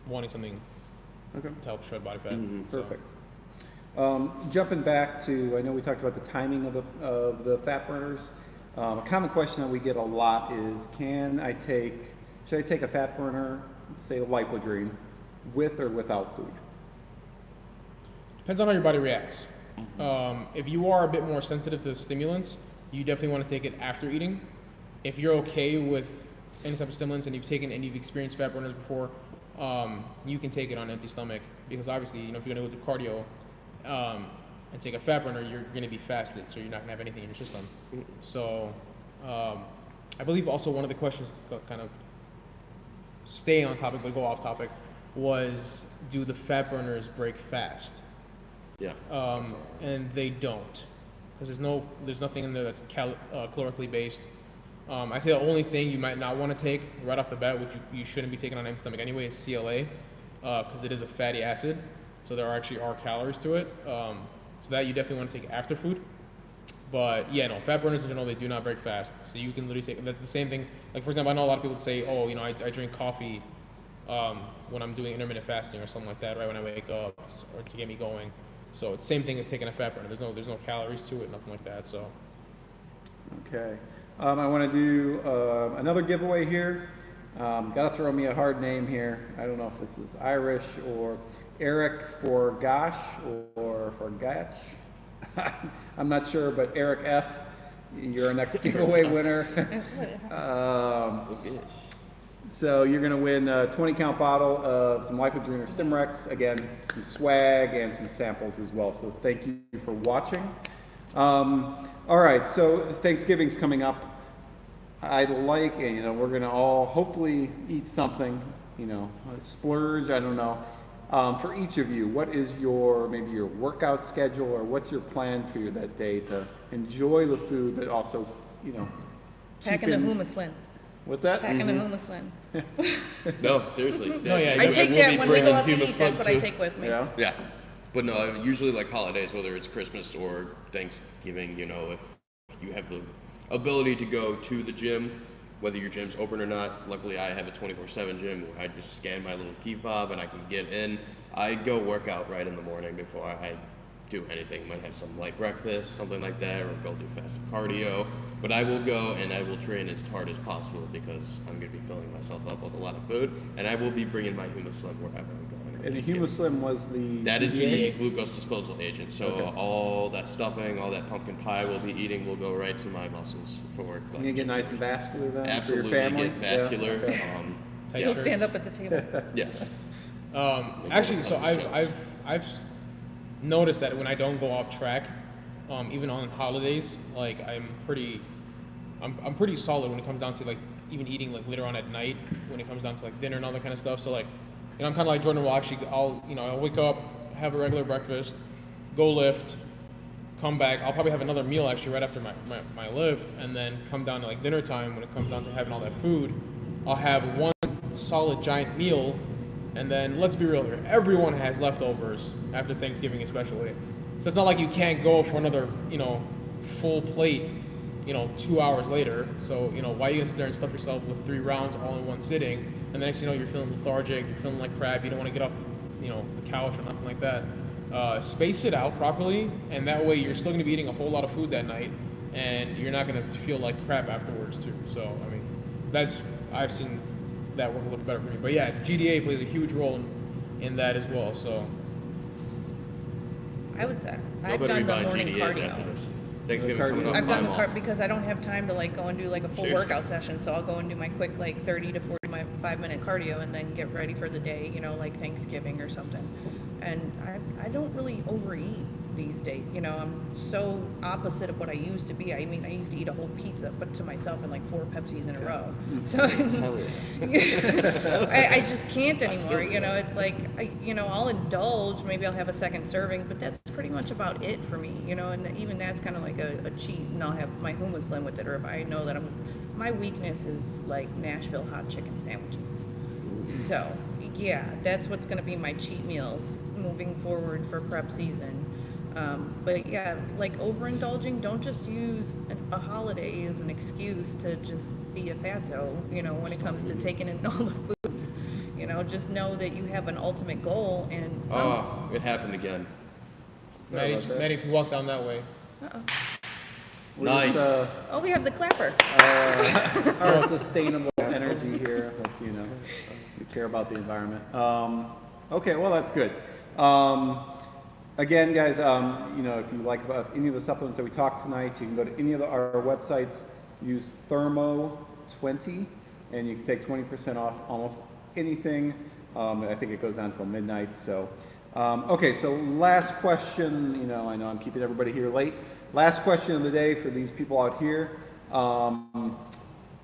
Speaker 4: wanting something
Speaker 2: Okay.
Speaker 4: to help shred body fat. So-
Speaker 2: Perfect. Jumping back to, I know we talked about the timing of the fat burners. A common question that we get a lot is, should I take a fat burner, say Lipodrine, with or without food?
Speaker 4: Depends on how your body reacts. If you are a bit more sensitive to stimulants, you definitely want to take it after eating. If you're okay with any type of stimulants and you've experienced fat burners before, you can take it on empty stomach, because obviously, if you're going to go do cardio and take a fat burner, you're going to be fasted, so you're not going to have anything in your system. So I believe also one of the questions that kind of stay on topic but go off topic was, do the fat burners break fast?
Speaker 5: Yeah.
Speaker 4: And they don't, because there's nothing in there that's calorically based. I say the only thing you might not want to take right off the bat, which you shouldn't be taking on empty stomach anyway, is CLA, because it is a fatty acid. So there actually are calories to it. So that you definitely want to take after food. But yeah, no, fat burners in general, they do not break fast. So you can literally take, that's the same thing. Like for example, I know a lot of people say, oh, I drink coffee when I'm doing intermittent fasting or something like that, right when I wake up or to get me going. So it's the same thing as taking a fat burner. There's no calories to it, nothing like that. So.
Speaker 2: Okay. I want to do another giveaway here. Got to throw me a hard name here. I don't know if this is Irish or Eric for Gosh or for Gatch. I'm not sure, but Eric F., you're our next giveaway winner. So you're going to win a 20-count bottle of some Lipodrine or Stimrex. Again, some swag and some samples as well. So thank you for watching. All right, so Thanksgiving's coming up. I'd like, we're going to all hopefully eat something, a splurge, I don't know. For each of you, what is maybe your workout schedule, or what's your plan for that day to enjoy the food, but also,
Speaker 3: Packing the humusling.
Speaker 2: What's that?
Speaker 3: Packing the humusling.
Speaker 5: No, seriously.
Speaker 4: No, yeah,
Speaker 3: I take that when we go out to eat.
Speaker 5: humus
Speaker 3: That's what I
Speaker 5: too.
Speaker 3: take with me.
Speaker 2: Yeah.
Speaker 5: Yeah, but no, usually like holidays, whether it's Christmas or Thanksgiving, if you have the ability to go to the gym, whether your gym's open or not. Luckily, I have a 24/7 gym where I just scan my little key fob and I can get in. I go work out right in the morning before I do anything. Might have some light breakfast, something like that, or go do fasted cardio. But I will go and I will train as hard as possible because I'm going to be filling myself up with a lot of food, and I will be bringing my humuslim wherever I'm going.
Speaker 2: And the humuslim was the
Speaker 5: That is
Speaker 2: GDA?
Speaker 5: the glucose disposal agent. So
Speaker 2: Okay.
Speaker 5: all that stuffing, all that pumpkin pie we'll be eating will go right to my muscles for
Speaker 2: You get nice and vascular then
Speaker 5: absolutely
Speaker 2: for your family?
Speaker 5: get vascular.
Speaker 2: Yeah, okay.
Speaker 4: Tight
Speaker 3: You'll
Speaker 4: shirts.
Speaker 3: stand up at the table.
Speaker 5: Yes.
Speaker 4: Actually, so
Speaker 5: Muscle
Speaker 4: I've noticed that when I don't go off track, even on holidays, like I'm pretty solid when it comes down to like even eating like later on at night when it comes down to like dinner and all that kind of stuff. So like, I'm kind of like Jordan. Will actually, I'll wake up, have a regular breakfast, go lift, come back. I'll probably have another meal actually right after my lift, and then come down to like dinner time when it comes down to having all that food. I'll have one solid giant meal. And then let's be real here, everyone has leftovers after Thanksgiving especially. So it's not like you can't go for another, full plate, 2 hours later. So, why are you gonna sit there and stuff yourself with 3 rounds all in one sitting? And the next thing you know, you're feeling lethargic, you're feeling like crap, you don't wanna get off, the couch or nothing like that. Space it out properly, and that way you're still gonna be eating a whole lot of food that night, and you're not gonna feel like crap afterwards too. So, I've seen that work a little better for me. But yeah, the GDA plays a huge role in that as well. So
Speaker 3: I would say
Speaker 5: Y'all
Speaker 3: I've
Speaker 5: better be
Speaker 3: done the
Speaker 5: buying
Speaker 3: morning
Speaker 5: GDAs
Speaker 3: cardio.
Speaker 5: after this. Thanksgiving
Speaker 2: Cardio.
Speaker 5: coming up.
Speaker 3: I've done the
Speaker 5: I'm
Speaker 3: cart
Speaker 5: all-
Speaker 3: because I don't have time to like go and do like a full
Speaker 5: Seriously.
Speaker 3: workout session. So I'll go and do my quick like 30 to 45 minute cardio and then get ready for the day, like Thanksgiving or something. And I don't really overeat these days. I'm so opposite of what I used to be. I mean, I used to eat a whole pizza, but to myself and like 4 Pepsis in a row. So
Speaker 5: Hell yeah.
Speaker 3: I just can't anymore. It's like, I'll indulge. Maybe I'll have a second serving, but that's pretty much about it for me, and even that's kind of like a cheat, and I'll have my humuslim with it, or if I know that my weakness is like Nashville hot chicken sandwiches. So, yeah, that's what's going to be my cheat meals moving forward for prep season. But yeah, like overindulging, don't just use a holiday as an excuse to just be a fatso, when it comes to taking in all the food. Just know that you have an ultimate goal, and
Speaker 5: Oh, it happened again.
Speaker 2: Sorry about that.
Speaker 4: Maddie, if you walk down that way.
Speaker 2: We're
Speaker 5: Nice.
Speaker 2: just,
Speaker 3: oh, we have the clapper.
Speaker 2: our sustainable energy here, but, we care about the environment. Okay, well, that's good. Again, guys, if you like about any of the supplements that we talked tonight, you can go to any of our websites, use Thermo20, and you can take 20% off almost anything. I think it goes on until midnight. So, okay, so last question. I know I'm keeping everybody here late. Last question of the day for these people out here.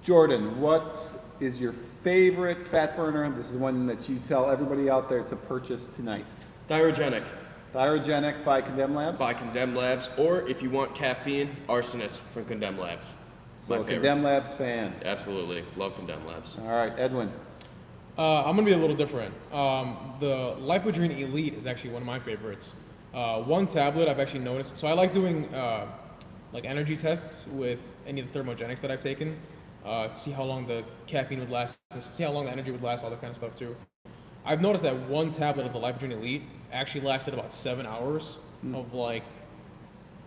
Speaker 2: Jordan, what is your favorite fat burner? This is one that you tell everybody out there to purchase tonight.
Speaker 5: Thyrogenic
Speaker 2: Thyrogenic by Condemn Labs.
Speaker 5: by Condemn Labs, or if you want caffeine, Arsonist from Condemn Labs.
Speaker 2: So
Speaker 5: My
Speaker 2: a
Speaker 5: favorite.
Speaker 2: Condemn Labs fan.
Speaker 5: Absolutely. Love Condemn Labs.
Speaker 2: All right, Edwin.
Speaker 4: I'm gonna be a little different. The Lipodrine Elite is actually one of my favorites. One tablet I've actually noticed. So I like doing like energy tests with any of the thermogenics that I've taken. To see how long the caffeine would last, to see how long the energy would last, all that kind of stuff too. I've noticed that one tablet of the Lipodrine Elite actually lasted about 7 hours of like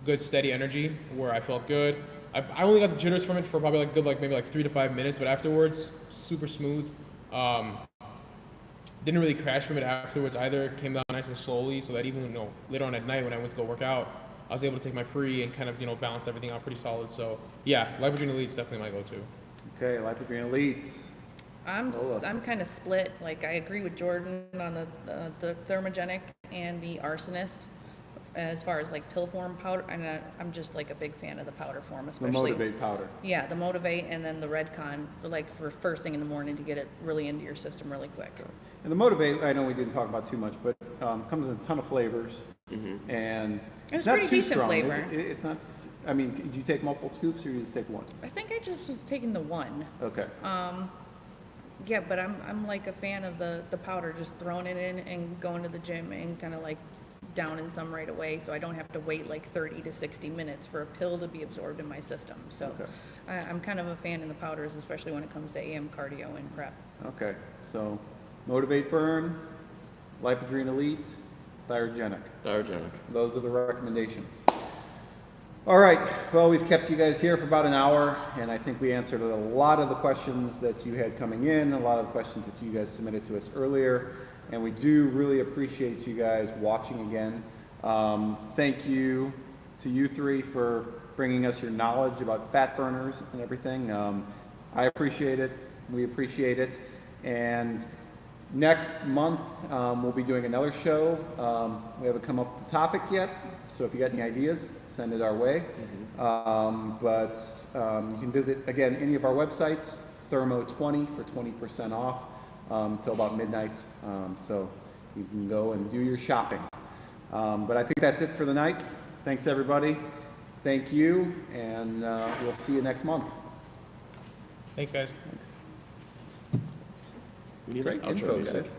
Speaker 4: good steady energy where I felt good. I only got the jitters from it for probably like good like maybe like 3 to 5 minutes, but afterwards super smooth. Didn't really crash from it afterwards either. Came down nice and slowly, so that even later on at night when I went to go work out, I was able to take my pre and kind of balance everything out pretty solid. So yeah, Lipodrine Elite is definitely my go-to.
Speaker 2: Okay, Lipodrine Elite.
Speaker 3: I'm kind of split. Like I agree with Jordan on the thermogenic and the arsonist as far as like pill form powder, and I'm just like a big fan of the powder form,
Speaker 2: The
Speaker 3: especially
Speaker 2: Motivate powder.
Speaker 3: Yeah, the Motivate, and then the Redcon for first thing in the morning to get it really into your system really quick.
Speaker 2: And the Motivate, I know we didn't talk about too much, but comes in a ton of flavors, and
Speaker 3: It's
Speaker 2: not
Speaker 3: pretty
Speaker 2: too
Speaker 3: decent
Speaker 2: strong.
Speaker 3: flavor.
Speaker 2: It's not. I mean, did you take multiple scoops or you just take one?
Speaker 3: I think I just was taking the one.
Speaker 2: Okay.
Speaker 3: Yeah, but I'm like a fan of the powder, just throwing it in and going to the gym and kind of like downing some right away, so I don't have to wait like 30 to 60 minutes for a pill to be absorbed in my system. So
Speaker 2: Okay.
Speaker 3: I'm kind of a fan in the powders, especially when it comes to AM cardio and prep.
Speaker 2: Okay. So, Motivate Burn, Lipodrine Elite, Thyrogen.
Speaker 5: Diogenic.
Speaker 2: Those are the recommendations. All right. Well, we've kept you guys here for about an hour, and I think we answered a lot of the questions that you had coming in, a lot of the questions that you guys submitted to us earlier, and we do really appreciate you guys watching again. Thank you to you three for bringing us your knowledge about fat burners and everything. I appreciate it. We appreciate it. And next month, we'll be doing another show. We haven't come up with the topic yet, so if you got any ideas, send it our way. But you can visit, again, any of our websites, Thermo20 for 20% off till about midnight. So you can go and do your shopping. But I think that's it for the night. Thanks, everybody. Thank you, and we'll see you next month.
Speaker 4: Thanks, guys.
Speaker 2: Thanks.
Speaker 5: We need
Speaker 2: Great
Speaker 5: an outro
Speaker 2: info,
Speaker 5: music.
Speaker 2: guys.